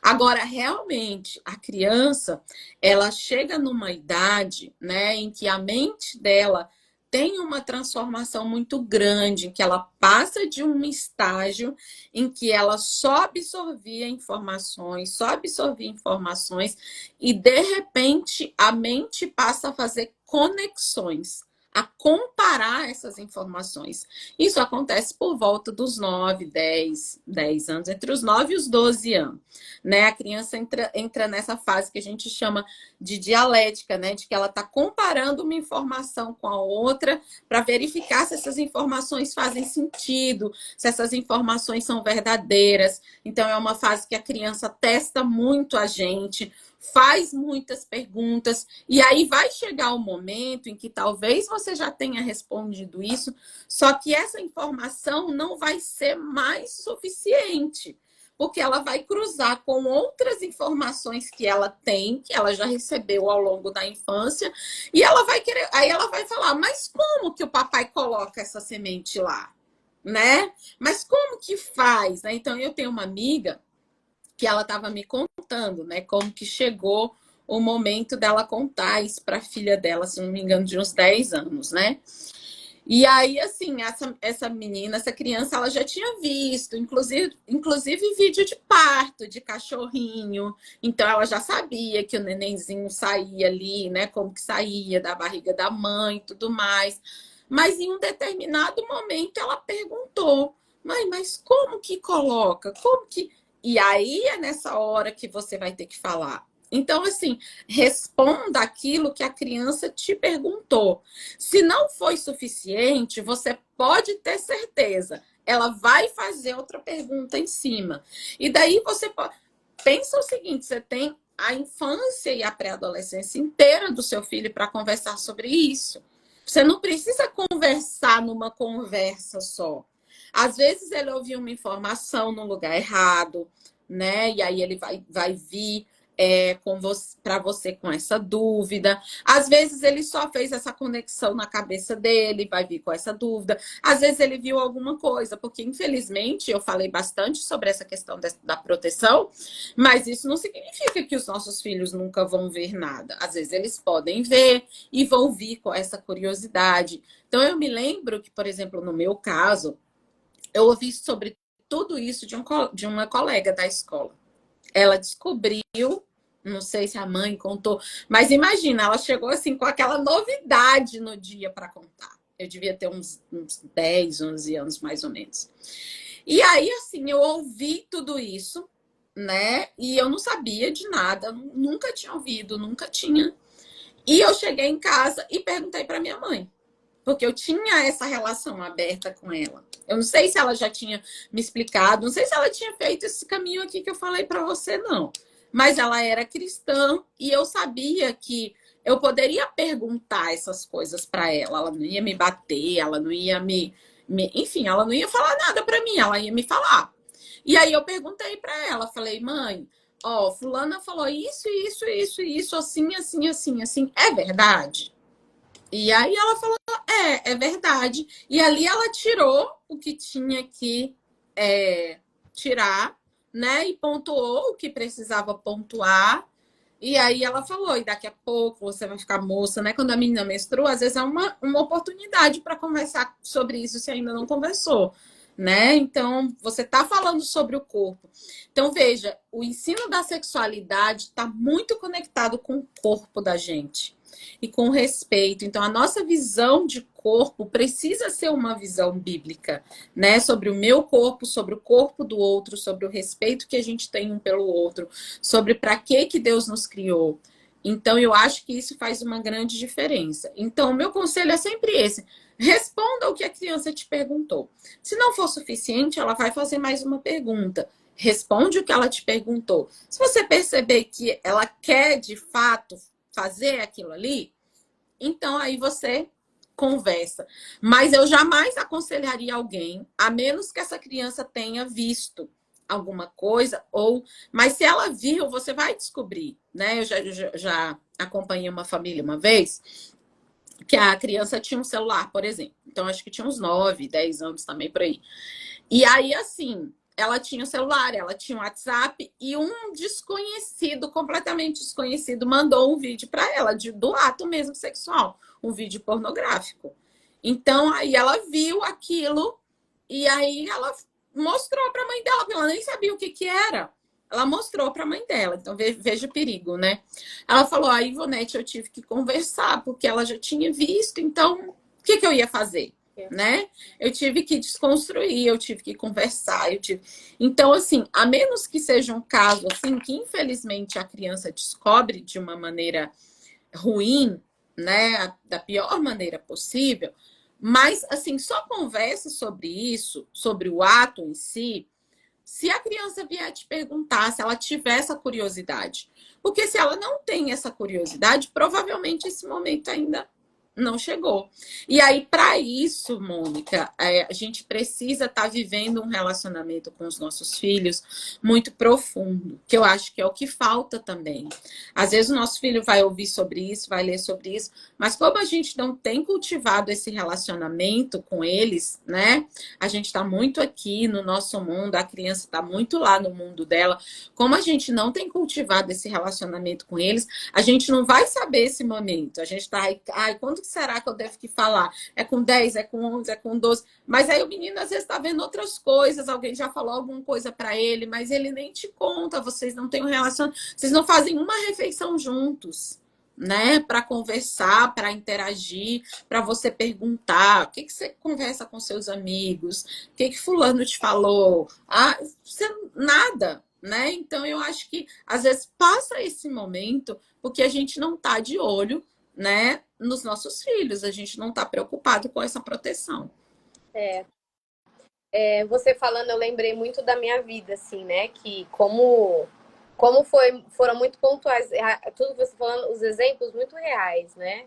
Agora, realmente, a criança, ela chega numa idade, né, em que a mente dela tem uma transformação muito grande, em que ela passa de um estágio em que ela só absorvia informações, e de repente a mente passa a fazer conexões, a comparar essas informações. Isso acontece por volta dos 9, 10 anos, entre os 9 e os 12 anos. Né? A criança entra nessa fase que a gente chama de dialética, né? De que ela está comparando uma informação com a outra para verificar se essas informações fazem sentido, se essas informações são verdadeiras. Então, é uma fase que a criança testa muito a gente, faz muitas perguntas, e aí vai chegar o momento em que talvez você já tenha respondido isso, só que essa informação não vai ser mais suficiente, porque ela vai cruzar com outras informações que ela tem, que ela já recebeu ao longo da infância, e ela vai querer, aí ela vai falar, mas como que o papai coloca essa semente lá? Né? Mas como que faz? Né? Então, eu tenho uma amiga que ela estava me contando, né, como que chegou o momento dela contar isso para a filha dela, se não me engano, de uns 10 anos, né? E aí, assim, essa menina, essa criança, ela já tinha visto, inclusive vídeo de parto, de cachorrinho. Então, ela já sabia que o nenenzinho saía ali, né? Como que saía da barriga da mãe e tudo mais. Mas em um determinado momento, ela perguntou, mãe, mas como que coloca? Como que... E aí é nessa hora que você vai ter que falar. Então, assim, responda aquilo que a criança te perguntou. Se não foi suficiente, você pode ter certeza, ela vai fazer outra pergunta em cima. E daí você pode... Pensa o seguinte, você tem a infância e a pré-adolescência inteira do seu filho para conversar sobre isso. Você não precisa conversar numa conversa só. Às vezes ele ouviu uma informação no lugar errado, né? E aí ele vai vir para você com essa dúvida. Às vezes ele só fez essa conexão na cabeça dele, vai vir com essa dúvida. Às vezes ele viu alguma coisa, porque infelizmente eu falei bastante sobre essa questão da proteção, mas isso não significa que os nossos filhos nunca vão ver nada. Às vezes eles podem ver e vão vir com essa curiosidade. Então eu me lembro que, por exemplo, no meu caso, eu ouvi sobre tudo isso de uma colega da escola. Ela descobriu, não sei se a mãe contou, mas imagina, ela chegou assim com aquela novidade no dia para contar. Eu devia ter uns 10, 11 anos mais ou menos. E aí, assim, eu ouvi tudo isso, né? E eu não sabia de nada, nunca tinha ouvido, nunca tinha. E eu cheguei em casa e perguntei para minha mãe, porque eu tinha essa relação aberta com ela. Eu não sei se ela já tinha me explicado, não sei se ela tinha feito esse caminho aqui que eu falei para você, não. Mas ela era cristã e eu sabia que eu poderia perguntar essas coisas para ela. Ela não ia me bater, ela não ia enfim, ela não ia falar nada para mim, ela ia me falar. E aí eu perguntei para ela, falei, mãe, ó, fulana falou isso, assim, assim, assim, assim. É verdade? E aí ela falou, é verdade. E ali ela tirou o que tinha que tirar, né? E pontuou o que precisava pontuar. E aí ela falou, e daqui a pouco você vai ficar moça, né? Quando a menina menstrua, às vezes é uma oportunidade para conversar sobre isso se ainda não conversou, né? Então, você está falando sobre o corpo. Então, veja, o ensino da sexualidade está muito conectado com o corpo da gente e com o respeito. Então, a nossa visão de corpo precisa ser uma visão bíblica, né? Sobre o meu corpo, sobre o corpo do outro, sobre o respeito que a gente tem um pelo outro, sobre para que Deus nos criou. Então, eu acho que isso faz uma grande diferença. Então, o meu conselho é sempre esse. Responda o que a criança te perguntou. Se não for suficiente, ela vai fazer mais uma pergunta. Responde o que ela te perguntou. Se você perceber que ela quer, de fato, fazer aquilo ali, então aí você conversa. Mas eu jamais aconselharia alguém, a menos que essa criança tenha visto alguma coisa, mas se ela viu, você vai descobrir, né? Eu já acompanhei uma família uma vez que a criança tinha um celular, por exemplo. Então, acho que tinha uns 9, 10 anos também por aí. E aí, assim, ela tinha o celular, ela tinha o WhatsApp e um desconhecido, completamente desconhecido, mandou um vídeo para ela do ato mesmo sexual, um vídeo pornográfico. Então, aí ela viu aquilo e aí ela mostrou para a mãe dela, porque ela nem sabia o que que era. Ela mostrou para a mãe dela. Então, veja o perigo, né? Ela falou, a Ivonete, eu tive que conversar, porque ela já tinha visto, então, o que que eu ia fazer? Né? Eu tive que desconstruir, eu tive que conversar, Então, assim, a menos que seja um caso assim que infelizmente a criança descobre de uma maneira ruim, né, da pior maneira possível, mas assim, só converse sobre isso, sobre o ato em si, se a criança vier te perguntar, se ela tiver essa curiosidade. Porque se ela não tem essa curiosidade, provavelmente esse momento ainda não chegou. E aí, para isso, Mônica, a gente precisa estar vivendo um relacionamento com os nossos filhos muito profundo, que eu acho que é o que falta também. Às vezes o nosso filho vai ouvir sobre isso, vai ler sobre isso, mas como a gente não tem cultivado esse relacionamento com eles, né? A gente está muito aqui no nosso mundo, a criança está muito lá no mundo dela. Como a gente não tem cultivado esse relacionamento com eles, a gente não vai saber esse momento. A gente está aí, quando que será que eu devo que falar? É com 10, é com 11, é com 12. Mas aí o menino às vezes está vendo outras coisas, alguém já falou alguma coisa para ele, mas ele nem te conta, vocês não têm um relacionamento, vocês não fazem uma refeição juntos, né? Para conversar, para interagir, para você perguntar, o que que você conversa com seus amigos, o que que fulano te falou? Você, nada, né? Então eu acho que às vezes passa esse momento porque a gente não tá de olho, né, nos nossos filhos, a gente não tá preocupado com essa proteção. Você falando, eu lembrei muito da minha vida, assim, né? Que foram muito pontuais, tudo que você falando, os exemplos muito reais, né?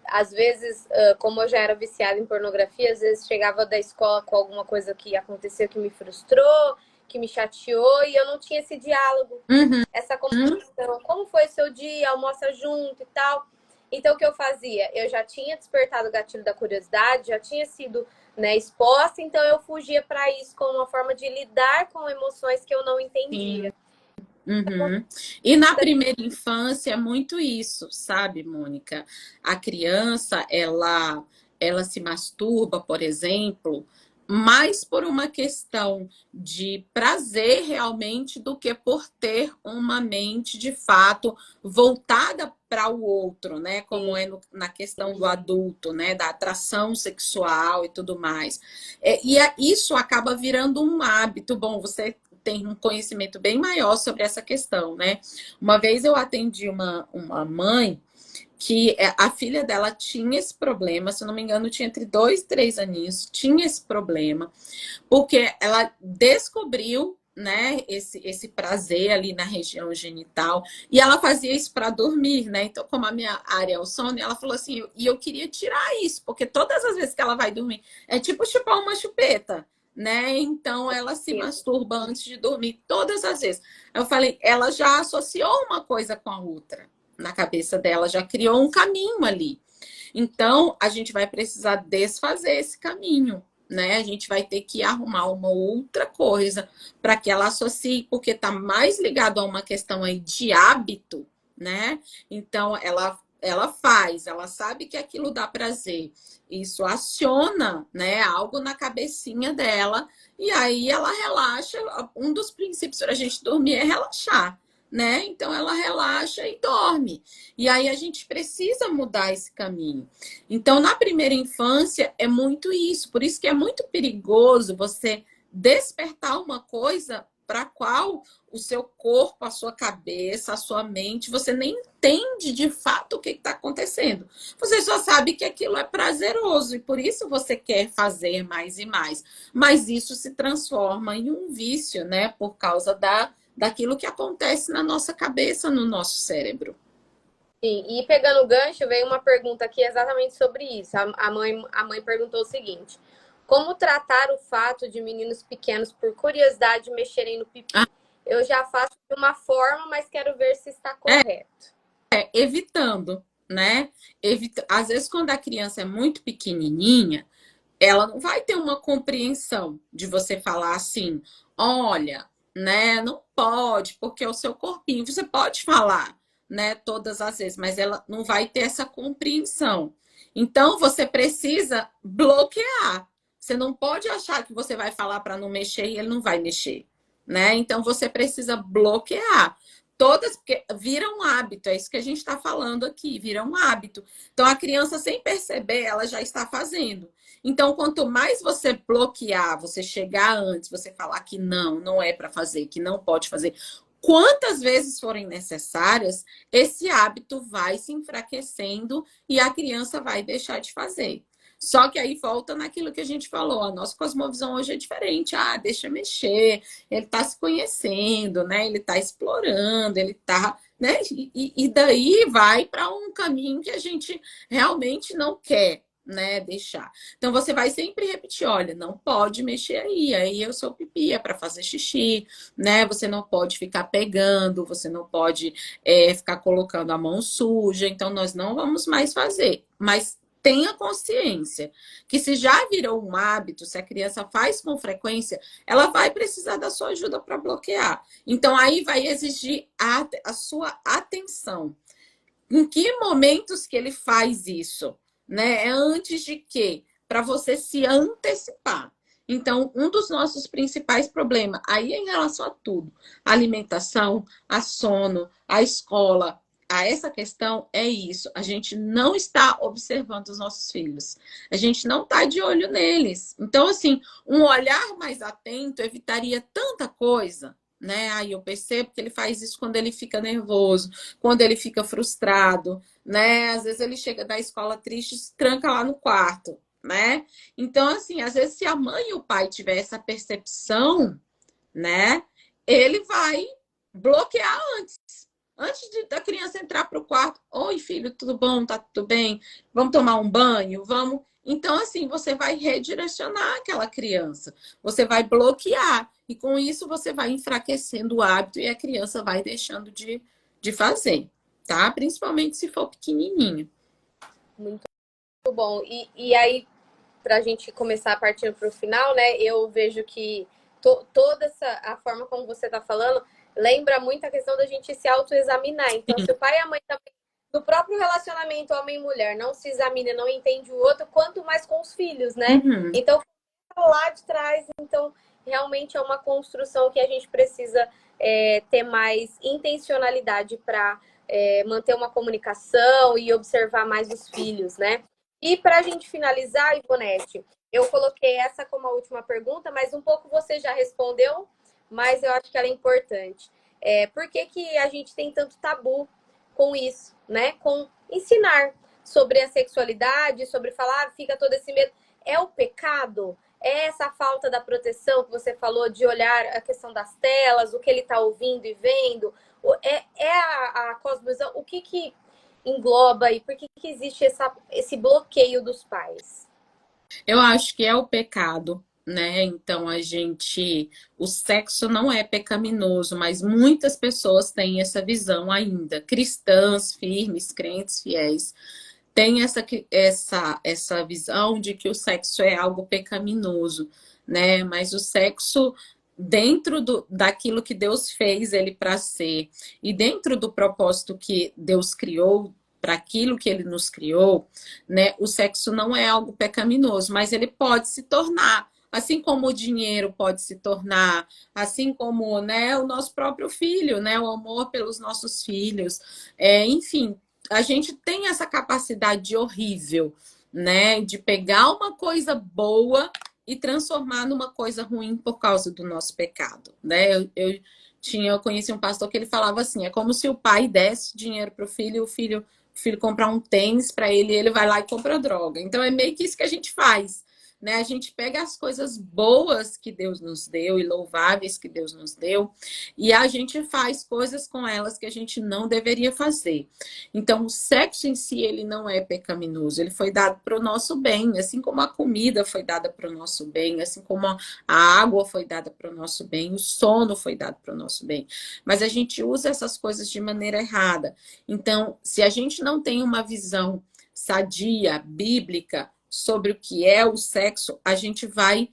Às vezes, como eu já era viciada em pornografia, às vezes chegava da escola com alguma coisa que aconteceu que me frustrou, que me chateou, e eu não tinha esse diálogo, essa comunicação. Como foi seu dia? Almoça junto e tal. Então, o que eu fazia? Eu já tinha despertado o gatilho da curiosidade, já tinha sido, né, exposta, então eu fugia para isso como uma forma de lidar com emoções que eu não entendia. Uhum. E na primeira infância é muito isso, sabe, Mônica? A criança, ela se masturba, por exemplo, mais por uma questão de prazer realmente do que por ter uma mente de fato voltada para o outro, né? Como é na questão do adulto, né? Da atração sexual e tudo mais. Isso acaba virando um hábito. Bom, você tem um conhecimento bem maior sobre essa questão, né? Uma vez eu atendi uma mãe que a filha dela tinha esse problema, se eu não me engano, tinha entre 2 e 3 aninhos, tinha esse problema, porque ela descobriu, né, esse prazer ali na região genital, e ela fazia isso para dormir, né? Então, como a minha área é o sono, ela falou assim, e eu queria tirar isso, porque todas as vezes que ela vai dormir, é tipo chupar uma chupeta, né? Então ela se masturba antes de dormir todas as vezes. Eu falei, ela já associou uma coisa com a outra na cabeça dela, já criou um caminho ali. Então, a gente vai precisar desfazer esse caminho, né? A gente vai ter que arrumar uma outra coisa para que ela associe, porque está mais ligado a uma questão aí de hábito, né? Então, ela sabe que aquilo dá prazer. Isso aciona, né, algo na cabecinha dela e aí ela relaxa. Um dos princípios para a gente dormir é relaxar, né? Então ela relaxa e dorme. E aí a gente precisa mudar esse caminho. Então, na primeira infância é muito isso. Por isso que é muito perigoso você despertar uma coisa para a qual o seu corpo, a sua cabeça, a sua mente, você nem entende de fato o que está acontecendo. Você só sabe que aquilo é prazeroso e por isso você quer fazer mais e mais. Mas isso se transforma em um vício, né? Por causa daquilo que acontece na nossa cabeça, no nosso cérebro. Sim, e pegando o gancho, veio uma pergunta aqui exatamente sobre isso. A mãe perguntou o seguinte: como tratar o fato de meninos pequenos, por curiosidade, mexerem no Ah, pipi? Eu já faço de uma forma, mas quero ver se está correto. evitando, né? Às vezes, quando a criança é muito pequenininha, ela não vai ter uma compreensão de você falar assim, olha, né, não pode, porque é o seu corpinho. Você pode falar, né, todas as vezes, mas ela não vai ter essa compreensão. Então, você precisa bloquear. Você não pode achar que você vai falar para não mexer e ele não vai mexer, né? Então, você precisa bloquear. Todas, porque vira um hábito, é isso que a gente está falando aqui, vira um hábito. Então, a criança, sem perceber, ela já está fazendo. Então, quanto mais você bloquear, você chegar antes, você falar que não é para fazer, que não pode fazer, quantas vezes forem necessárias, esse hábito vai se enfraquecendo e a criança vai deixar de fazer. Só que aí volta naquilo que a gente falou, a nossa cosmovisão hoje é diferente. Ah, deixa mexer, ele está se conhecendo, né? Ele está explorando, ele está, né? E daí vai para um caminho que a gente realmente não quer, né, deixar. Então você vai sempre repetir, olha, não pode mexer aí é o seu pipi, é para fazer xixi, né? Você não pode ficar pegando, você não pode ficar colocando a mão suja, então nós não vamos mais fazer. Mas tenha consciência que se já virou um hábito, se a criança faz com frequência, ela vai precisar da sua ajuda para bloquear. Então aí vai exigir a sua atenção. Em que momentos que ele faz isso? Né? É antes de quê? Para você se antecipar. Então, um dos nossos principais problemas, aí é em relação a tudo, a alimentação, a sono, a escola, a essa questão é isso. A gente não está observando os nossos filhos. A gente não está de olho neles. Então, assim, um olhar mais atento evitaria tanta coisa, né? Aí eu percebo que ele faz isso quando ele fica nervoso, quando ele fica frustrado, né? Às vezes ele chega da escola triste e se tranca lá no quarto, né? Então, assim, às vezes se a mãe e o pai tiver essa percepção, né? Ele vai bloquear antes. Da criança entrar para o quarto, oi filho, tudo bom? Tá tudo bem? Vamos tomar um banho? Vamos. Então, assim, você vai redirecionar aquela criança, você vai bloquear, e com isso você vai enfraquecendo o hábito e a criança vai deixando de fazer, tá? Principalmente se for pequenininho. Muito bom. E aí, para a gente começar a partir para o final, né? Eu vejo que toda a forma como você está falando lembra muito a questão da gente se autoexaminar. Então, se o pai e a mãe também, no próprio relacionamento homem e mulher, não se examina, não entende o outro, quanto mais com os filhos, né? Uhum. Então, lá de trás, então, realmente é uma construção que a gente precisa ter mais intencionalidade para manter uma comunicação e observar mais os filhos, né? E para a gente finalizar, Ivonete, eu coloquei essa como a última pergunta, mas um pouco você já respondeu, mas eu acho que ela é importante. Por que que a gente tem tanto tabu com isso, né? Com ensinar sobre a sexualidade, sobre falar, fica todo esse medo. É o pecado? É essa falta da proteção que você falou, de olhar a questão das telas, o que ele está ouvindo e vendo? A cosmovisão? O que engloba e por que existe esse bloqueio dos pais? Eu acho que é o pecado, né? Então o sexo não é pecaminoso, mas muitas pessoas têm essa visão ainda, cristãs, firmes, crentes, fiéis, tem essa visão de que o sexo é algo pecaminoso, né? Mas o sexo, dentro daquilo que Deus fez ele para ser, e dentro do propósito que Deus criou, para aquilo que ele nos criou, né? O sexo não é algo pecaminoso, mas ele pode se tornar. Assim como o dinheiro pode se tornar, assim como, né, o nosso próprio filho, né, o amor pelos nossos filhos, enfim, a gente tem essa capacidade horrível, né, de pegar uma coisa boa e transformar numa coisa ruim por causa do nosso pecado, né? Eu conheci um pastor que ele falava assim: é como se o pai desse dinheiro para o filho e o filho comprar um tênis para ele e ele vai lá e compra droga. Então é meio que isso que a gente faz, né? A gente pega as coisas boas que Deus nos deu e louváveis que Deus nos deu e a gente faz coisas com elas que a gente não deveria fazer. Então, o sexo em si, ele não é pecaminoso, ele foi dado para o nosso bem, assim como a comida foi dada para o nosso bem, assim como a água foi dada para o nosso bem, o sono foi dado para o nosso bem. Mas a gente usa essas coisas de maneira errada. Então, se a gente não tem uma visão sadia, bíblica, sobre o que é o sexo, a gente vai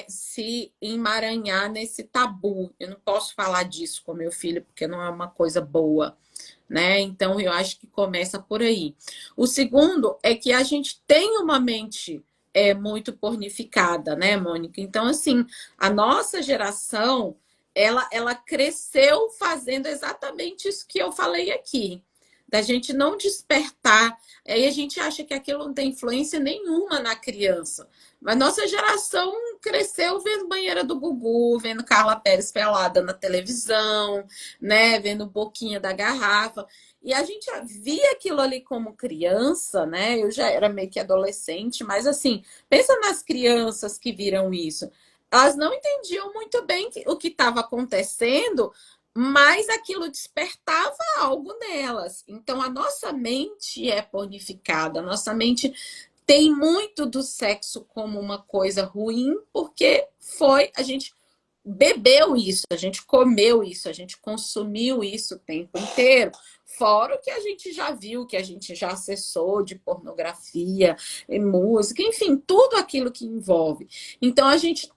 se emaranhar nesse tabu. Eu não posso falar disso com meu filho, porque não é uma coisa boa, né? Então, eu acho que começa por aí. O segundo é que a gente tem uma mente muito pornificada, né, Mônica? Então, assim, a nossa geração, ela cresceu fazendo exatamente isso que eu falei aqui, da gente não despertar. Aí a gente acha que aquilo não tem influência nenhuma na criança. Mas nossa geração cresceu vendo Banheira do Gugu, vendo Carla Pérez pelada na televisão, né? Vendo boquinha da garrafa. E a gente via aquilo ali como criança, né? Eu já era meio que adolescente, mas assim, pensa nas crianças que viram isso. Elas não entendiam muito bem o que estava acontecendo, mas aquilo despertava algo nelas. Então, a nossa mente é pornificada, a nossa mente tem muito do sexo como uma coisa ruim, porque a gente bebeu isso, a gente comeu isso, a gente consumiu isso o tempo inteiro. Fora o que a gente já viu, que a gente já acessou de pornografia, música, enfim, tudo aquilo que envolve. Então, a gente,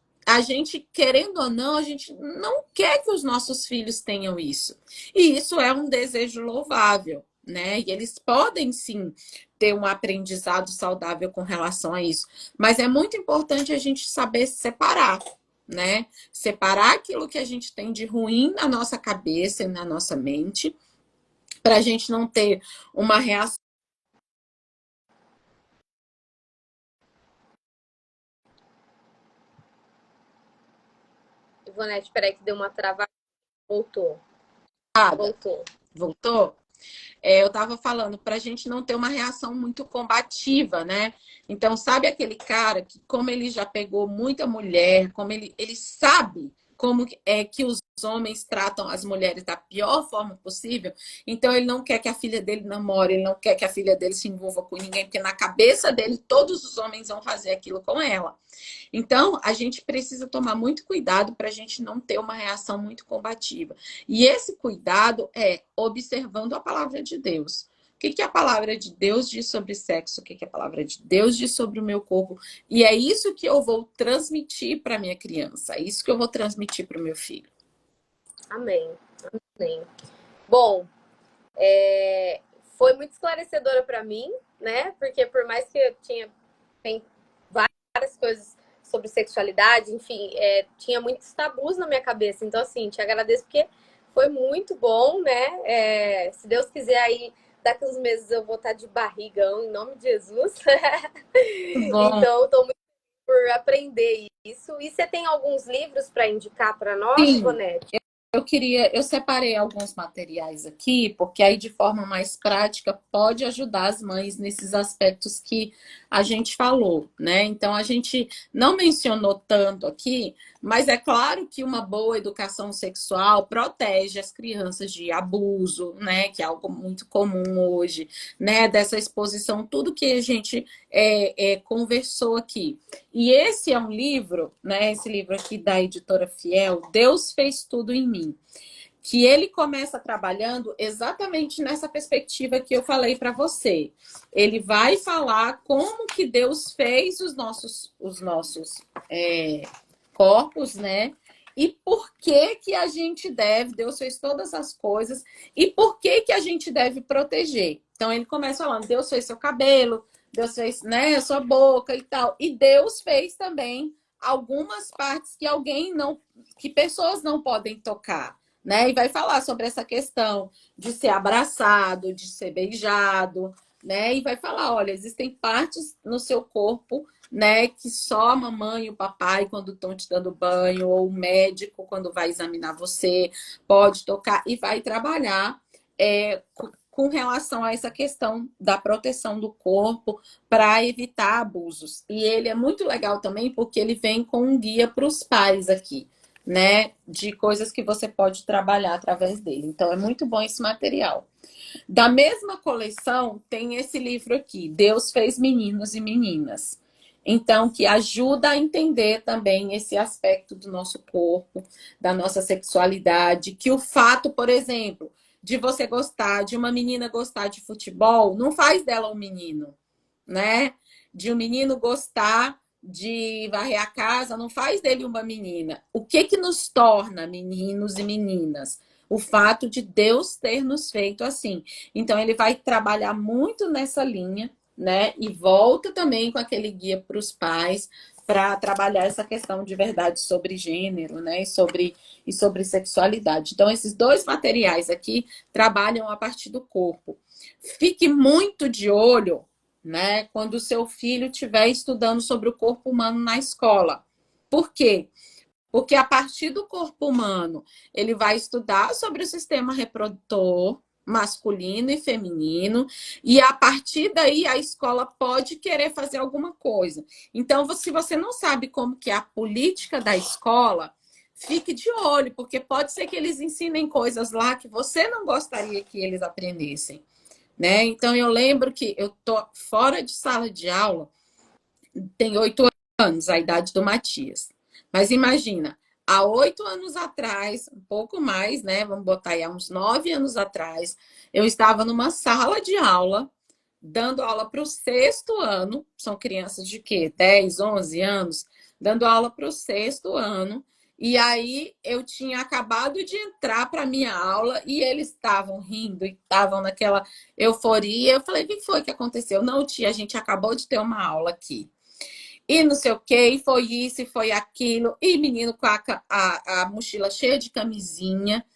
querendo ou não, a gente não quer que os nossos filhos tenham isso. E isso é um desejo louvável, né? E eles podem sim ter um aprendizado saudável com relação a isso. Mas é muito importante a gente saber separar, né? Separar aquilo que a gente tem de ruim na nossa cabeça e na nossa mente, para a gente não ter uma reação. Ivonete, peraí que deu uma travada. Voltou. Voltou. Voltou? Eu estava falando para a gente não ter uma reação muito combativa, né? Então, sabe aquele cara que, como ele já pegou muita mulher, como ele sabe como é que os homens tratam as mulheres da pior forma possível, então ele não quer que a filha dele namore, ele não quer que a filha dele se envolva com ninguém, porque na cabeça dele todos os homens vão fazer aquilo com ela. Então, a gente precisa tomar muito cuidado para a gente não ter uma reação muito combativa. E esse cuidado é observando a palavra de Deus. O que a palavra de Deus diz sobre sexo? O que a palavra de Deus diz sobre o meu corpo? E é isso que eu vou transmitir para minha criança. É isso que eu vou transmitir para o meu filho. Amém. Amém. Bom, foi muito esclarecedora para mim, né? Porque por mais que eu tem várias coisas sobre sexualidade, enfim, tinha muitos tabus na minha cabeça. Então, assim, te agradeço porque foi muito bom, né? Se Deus quiser aí, daqui uns meses eu vou estar de barrigão, em nome de Jesus. Bom, Então, estou muito por aprender isso. E você tem alguns livros para indicar para nós, sim. Ivonete? Eu separei alguns materiais aqui, porque aí de forma mais prática pode ajudar as mães nesses aspectos que a gente falou, né? Então a gente não mencionou tanto aqui, mas é claro que uma boa educação sexual protege as crianças de abuso, né? Que é algo muito comum hoje, né? Dessa exposição, tudo que a gente conversou aqui. E esse é um livro, né? Esse livro aqui da editora Fiel, Deus Fez Tudo em Mim, que ele começa trabalhando exatamente nessa perspectiva que eu falei para você. Ele vai falar como que Deus fez os nossos corpos, né? E por que que a gente deve, Deus fez todas as coisas, e por que que a gente deve proteger. Então ele começa falando, Deus fez seu cabelo, Deus fez, né, a sua boca e tal. E Deus fez também algumas partes que pessoas não podem tocar, né? E vai falar sobre essa questão de ser abraçado, de ser beijado, né? E vai falar, olha, existem partes no seu corpo, né, que só a mamãe e o papai, quando estão te dando banho, ou o médico, quando vai examinar você, pode tocar, e vai trabalhar com relação a essa questão da proteção do corpo para evitar abusos. E ele é muito legal também porque ele vem com um guia para os pais aqui, né, de coisas que você pode trabalhar através dele. Então é muito bom esse material. Da mesma coleção tem esse livro aqui, Deus fez meninos e meninas. Então, que ajuda a entender também esse aspecto do nosso corpo, da nossa sexualidade, que o fato, por exemplo, de você gostar, de uma menina gostar de futebol, não faz dela um menino, né? De um menino gostar de varrer a casa, não faz dele uma menina. O que que nos torna meninos e meninas? O fato de Deus ter nos feito assim. Então, ele vai trabalhar muito nessa linha, né? E volta também com aquele guia para os pais para trabalhar essa questão de verdade sobre gênero, né? E sobre sexualidade. Então, esses dois materiais aqui trabalham a partir do corpo. Fique muito de olho, né? Quando o seu filho estiver estudando sobre o corpo humano na escola. Por quê? Porque a partir do corpo humano, ele vai estudar sobre o sistema reprodutor masculino e feminino, e a partir daí a escola pode querer fazer alguma coisa. Então, se você não sabe como que é a política da escola, fique de olho, porque pode ser que eles ensinem coisas lá que você não gostaria que eles aprendessem, né? Então, eu lembro que eu tô fora de sala de aula, tem 8 anos, a idade do Matias. Mas imagina, há 8 anos atrás, um pouco mais, né? Vamos botar aí, há uns 9 anos atrás, eu estava numa sala de aula, dando aula para o sexto ano, são crianças de quê? 10, 11 anos, dando aula para o sexto ano. E aí eu tinha acabado de entrar para a minha aula e eles estavam rindo e estavam naquela euforia. Eu falei, o que foi que aconteceu? Não, tia, a gente acabou de ter uma aula aqui e não sei o que, e foi isso, e foi aquilo, e menino com a mochila cheia de camisinha.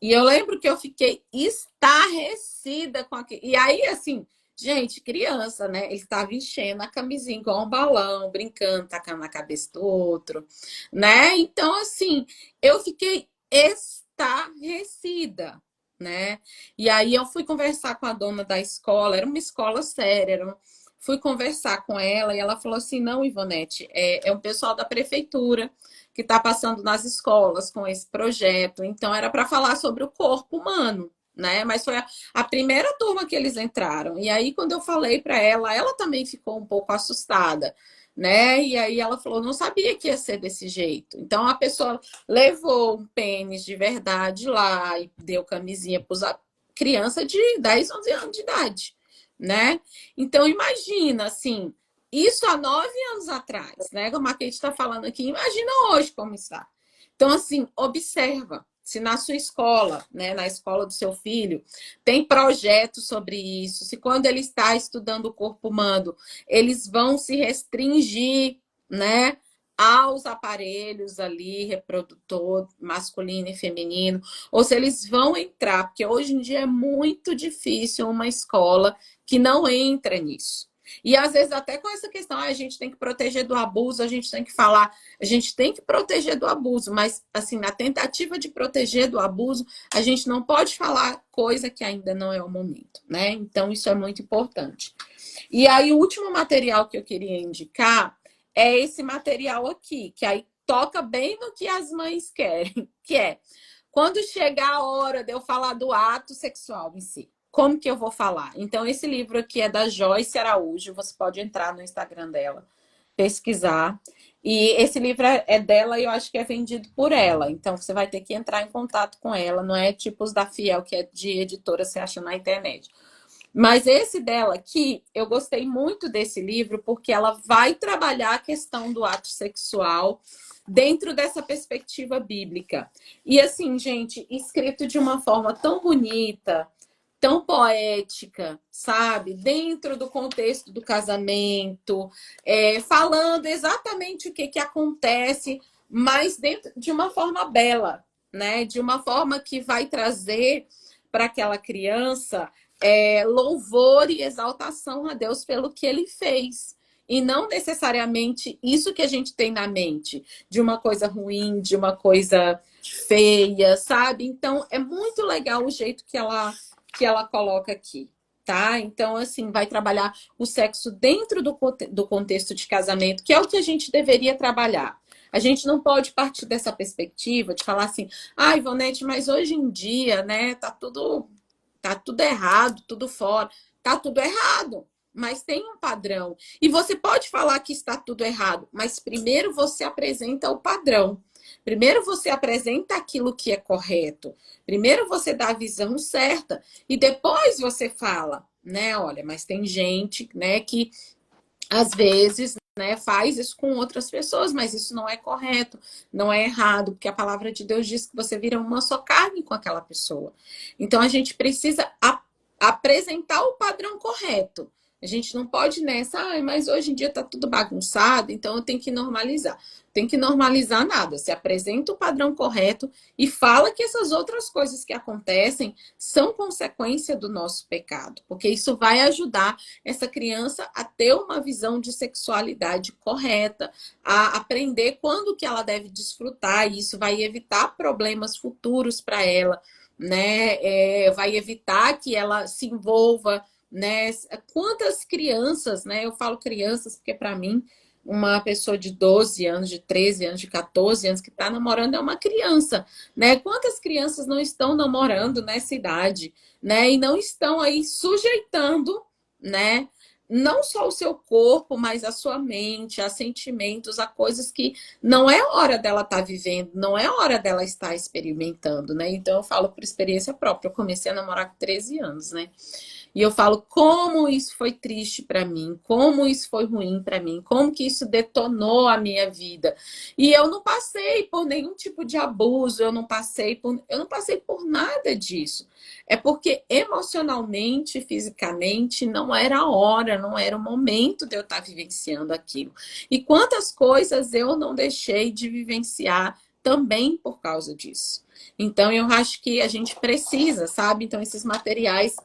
E eu lembro que eu fiquei estarrecida com aquilo. E aí, assim, gente, criança, né? Ele estava enchendo a camisinha igual um balão, brincando, tacando na cabeça do outro, né? Então, assim, eu fiquei estarrecida, né? E aí eu fui conversar com a dona da escola, era uma escola séria, fui conversar com ela e ela falou assim: não, Ivonete, é um pessoal da prefeitura que está passando nas escolas com esse projeto. Então, era para falar sobre o corpo humano, né? Mas foi a primeira turma que eles entraram. E aí, quando eu falei para ela, ela também ficou um pouco assustada, né? E aí ela falou: não sabia que ia ser desse jeito. Então, a pessoa levou um pênis de verdade lá e deu camisinha para criança de 10, 11 anos de idade, né? Então, imagina, assim, isso há 9 anos atrás, né? Como a Kate está falando aqui, imagina hoje como está. Então, assim, observa se na sua escola, né, na escola do seu filho, tem projetos sobre isso, se quando ele está estudando o corpo humano, eles vão se restringir, né, aos aparelhos ali, reprodutor masculino e feminino, ou se eles vão entrar, porque hoje em dia é muito difícil uma escola que não entra nisso. E às vezes até com essa questão, a gente tem que proteger do abuso, a gente tem que falar, a gente tem que proteger do abuso, mas assim, na tentativa de proteger do abuso, a gente não pode falar coisa que ainda não é o momento, né? Então isso é muito importante. E aí o último material que eu queria indicar é esse material aqui, que aí toca bem no que as mães querem, que é quando chegar a hora de eu falar do ato sexual em si. Como que eu vou falar? Então, esse livro aqui é da Joyce Araújo. Você pode entrar no Instagram dela, pesquisar. E esse livro é dela e eu acho que é vendido por ela. Então você vai ter que entrar em contato com ela. Não é tipo os da Fiel, que é de editora, você acha na internet. Mas esse dela aqui, eu gostei muito desse livro porque ela vai trabalhar a questão do ato sexual dentro dessa perspectiva bíblica. E assim, gente, escrito de uma forma tão bonita, tão poética, sabe? Dentro do contexto do casamento, falando exatamente o que, que acontece, mas dentro de uma forma bela, né? De uma forma que vai trazer para aquela criança louvor e exaltação a Deus pelo que ele fez. E não necessariamente isso que a gente tem na mente, de uma coisa ruim, de uma coisa feia, sabe? Então, é muito legal o jeito que ela coloca aqui, tá? Então, assim, vai trabalhar o sexo dentro do contexto de casamento, que é o que a gente deveria trabalhar. A gente não pode partir dessa perspectiva de falar assim, ah, Ivonete, mas hoje em dia, né, tá tudo errado, tudo fora. Tá tudo errado, mas tem um padrão. E você pode falar que está tudo errado, mas primeiro você apresenta o padrão. Primeiro você apresenta aquilo que é correto. Primeiro você dá a visão certa e depois você fala, né? Olha, mas tem gente, né, que às vezes, né, faz isso com outras pessoas, mas isso não é correto, não é errado, porque a palavra de Deus diz que você vira uma só carne com aquela pessoa. Então a gente precisa apresentar o padrão correto. A gente não pode nessa, mas hoje em dia tá tudo bagunçado, então eu tenho que normalizar. Tem que normalizar nada. Você apresenta o padrão correto e fala que essas outras coisas que acontecem são consequência do nosso pecado, porque isso vai ajudar essa criança a ter uma visão de sexualidade correta, a aprender quando que ela deve desfrutar, e isso vai evitar problemas futuros para ela, né? Vai evitar que ela se envolva, né? Quantas crianças, né? Eu falo crianças porque para mim uma pessoa de 12 anos, de 13 anos, de 14 anos que está namorando é uma criança, né? Quantas crianças não estão namorando nessa idade, né? E não estão aí sujeitando, né? Não só o seu corpo, mas a sua mente, a sentimentos, a coisas que não é hora dela estar vivendo, não é hora dela estar experimentando, né? Então eu falo por experiência própria. Eu comecei a namorar com 13 anos, né? E eu falo como isso foi triste para mim, como isso foi ruim para mim, como que isso detonou a minha vida. E eu não passei por nenhum tipo de abuso, eu não passei por nada disso. É porque emocionalmente, fisicamente, não era a hora, não era o momento de eu estar vivenciando aquilo. E quantas coisas eu não deixei de vivenciar também por causa disso. Então, eu acho que a gente precisa, sabe? Então, esses materiais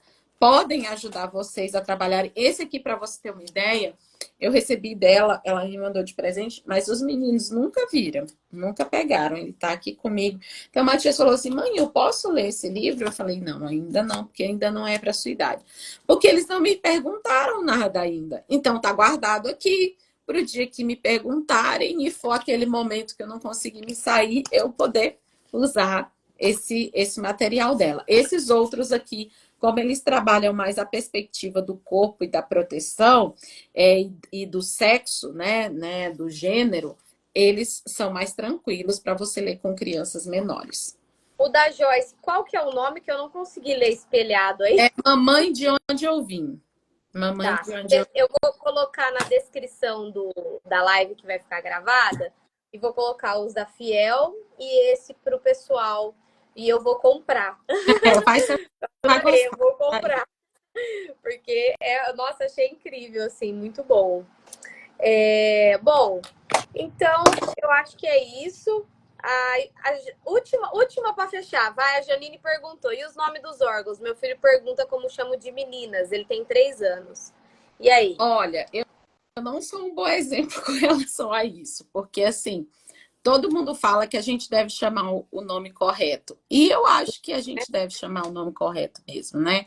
podem ajudar vocês a trabalhar. Esse aqui, para você ter uma ideia, eu recebi dela, ela me mandou de presente, mas os meninos nunca viram, nunca pegaram. Ele está aqui comigo. Então, a Matias falou assim: mãe, eu posso ler esse livro? Eu falei: não, ainda não, porque ainda não é para sua idade. Porque eles não me perguntaram nada ainda. Então, tá guardado aqui para o dia que me perguntarem e for aquele momento que eu não consegui me sair, eu poder usar esse material dela. Esses outros aqui, como eles trabalham mais a perspectiva do corpo e da proteção e do sexo, né, do gênero, eles são mais tranquilos para você ler com crianças menores. O da Joyce, qual que é o nome que eu não consegui ler espelhado aí? É Mamãe de Onde Eu Vim. Mamãe Tá. de Onde Eu Eu vou colocar na descrição da live que vai ficar gravada e vou colocar os da Fiel e esse pro pessoal. E eu vou comprar. Você vai gostar. Eu vou comprar. Porque, nossa, achei incrível, assim, muito bom. Bom, então eu acho que é isso. Última para fechar, vai. A Janine perguntou: e os nomes dos órgãos? Meu filho pergunta como chamo de meninas, ele tem 3 anos. E aí? Olha, eu não sou um bom exemplo com relação a isso, porque assim, todo mundo fala que a gente deve chamar o nome correto. E eu acho que a gente deve chamar o nome correto mesmo, né?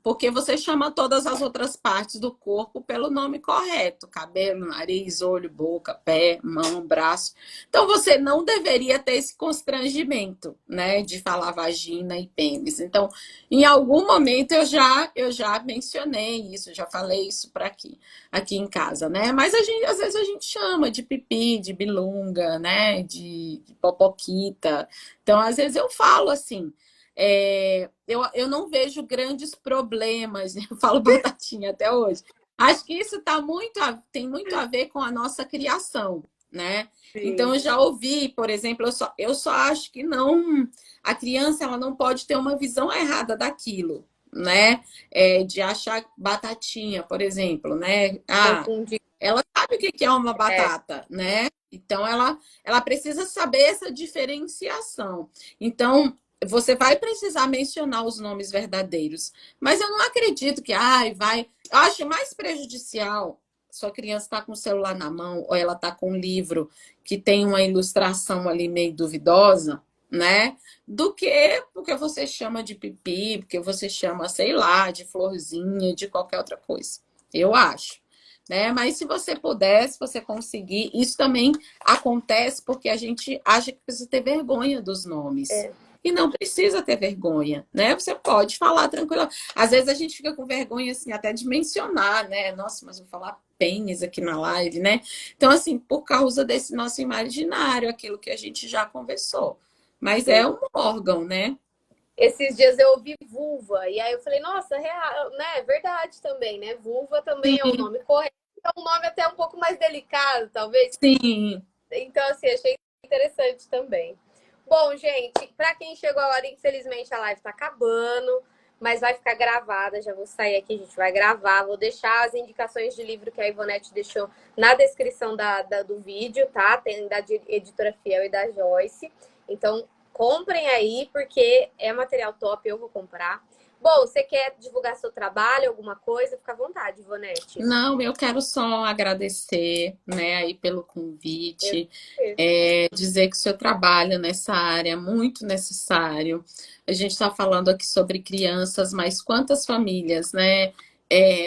Porque você chama todas as outras partes do corpo pelo nome correto: cabelo, nariz, olho, boca, pé, mão, braço. Então você não deveria ter esse constrangimento, né, de falar vagina e pênis. Então, em algum momento eu já mencionei isso, já falei isso para aqui em casa, né? Mas às vezes a gente chama de pipi, de bilunga, né, de popoquita. Então, às vezes eu falo assim. Eu não vejo grandes problemas, né? Eu falo batatinha até hoje. Acho que isso tem muito a ver com a nossa criação, né? Então, Sim. eu já ouvi, por exemplo, eu só acho que não, a criança ela não pode ter uma visão errada daquilo, né? De achar batatinha, por exemplo, né? Confundir. Ela sabe o que é uma É, batata, né? Então, ela precisa saber essa diferenciação. Então, você vai precisar mencionar os nomes verdadeiros. Mas eu não acredito que, vai. Eu acho mais prejudicial sua criança está com o celular na mão ou ela está com um livro que tem uma ilustração ali meio duvidosa, né? Do que porque você chama de pipi, porque você chama, sei lá, de florzinha, de qualquer outra coisa. Eu acho. Né? Mas se você puder, se você conseguir, isso também acontece porque a gente acha que precisa ter vergonha dos nomes. é. E não precisa ter vergonha, né? Você pode falar tranquilo. Às vezes a gente fica com vergonha, assim, até de mencionar, né? Nossa, mas vou falar pênis aqui na live, né? Então, assim, por causa desse nosso imaginário, aquilo que a gente já conversou. Mas Sim. é um órgão, né? Esses dias eu ouvi vulva, e aí eu falei, nossa, real, né? É verdade também, né? Vulva também é um Sim, nome correto, é um nome até um pouco mais delicado, talvez. sim. Então, assim, achei interessante também. Bom, gente, para quem chegou agora, infelizmente a live tá acabando, mas vai ficar gravada. Já vou sair aqui, a gente vai gravar. Vou deixar as indicações de livro que a Ivonete deixou na descrição do vídeo, tá? Tem da editora Fiel e da Joyce. Então, comprem aí, porque é material top, eu vou comprar. Bom, você quer divulgar seu trabalho, alguma coisa? Fica à vontade, Ivonete. Não, eu quero só agradecer, né, aí pelo Eu... convite, dizer que o seu trabalho nessa área é muito necessário. A gente está falando aqui sobre crianças, mas quantas famílias, né,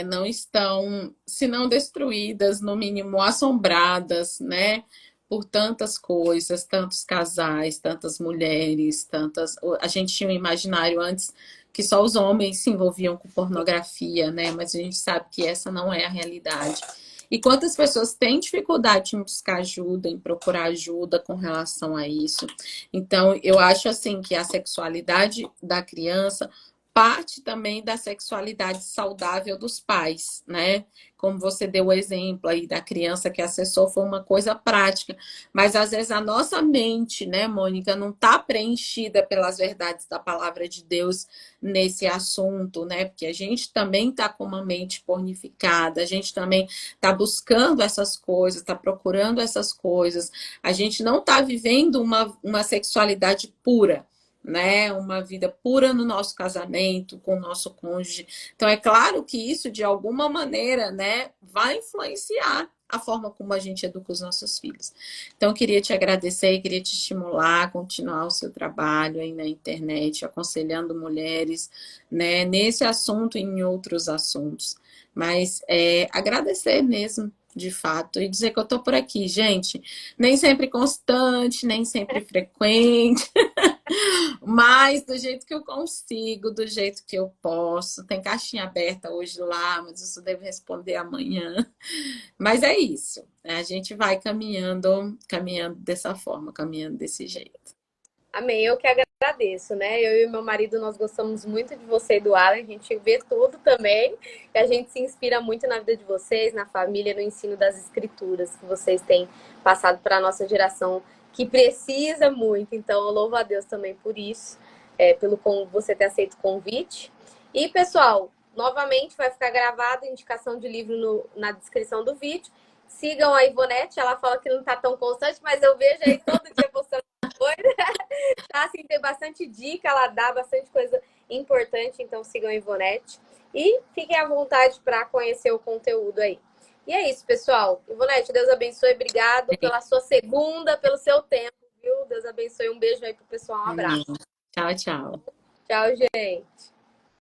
não estão, se não destruídas, no mínimo assombradas, né, por tantas coisas, tantos casais, tantas mulheres, tantas. A gente tinha um imaginário antes que só os homens se envolviam com pornografia, né? Mas a gente sabe que essa não é a realidade. E quantas pessoas têm dificuldade em buscar ajuda, em procurar ajuda com relação a isso. Então, eu acho assim que a sexualidade da criança parte também da sexualidade saudável dos pais, né? Como você deu o exemplo aí da criança que acessou, foi uma coisa prática. Mas às vezes a nossa mente, né, Mônica, não está preenchida pelas verdades da palavra de Deus nesse assunto, né? Porque a gente também está com uma mente pornificada, a gente também está buscando essas coisas, está procurando essas coisas, a gente não está vivendo uma sexualidade pura. Né, uma vida pura no nosso casamento, com o nosso cônjuge. Então, é claro que isso, de alguma maneira, né, vai influenciar a forma como a gente educa os nossos filhos. Então, eu queria te agradecer, queria te estimular a continuar o seu trabalho aí na internet, aconselhando mulheres, né, nesse assunto e em outros assuntos. Mas agradecer mesmo, de fato, e dizer que eu estou por aqui, gente. Nem sempre constante, nem sempre frequente, mas do jeito que eu consigo, do jeito que eu posso. Tem caixinha aberta hoje lá, mas eu só devo responder amanhã. Mas é isso. A gente vai caminhando dessa forma, caminhando desse jeito. Amém. Eu que agradeço, né? Eu e meu marido, nós gostamos muito de você e do Alan. A gente vê tudo também. E a gente se inspira muito na vida de vocês, na família, no ensino das escrituras que vocês têm passado para a nossa geração, que precisa muito. Então, eu louvo a Deus também por isso, pelo você ter aceito o convite. E, pessoal, novamente vai ficar gravado a indicação de livro na descrição do vídeo. Sigam a Ivonete, ela fala que não está tão constante, mas eu vejo aí todo dia postando coisa. Tá, assim, tem bastante dica, ela dá bastante coisa importante, então sigam a Ivonete. E fiquem à vontade para conhecer o conteúdo aí. E é isso, pessoal. Ivonete, Deus abençoe. Obrigado pela sua segunda, pelo seu tempo, viu? Deus abençoe. Um beijo aí pro pessoal. Um Amém. abraço. Tchau, tchau. Tchau, gente.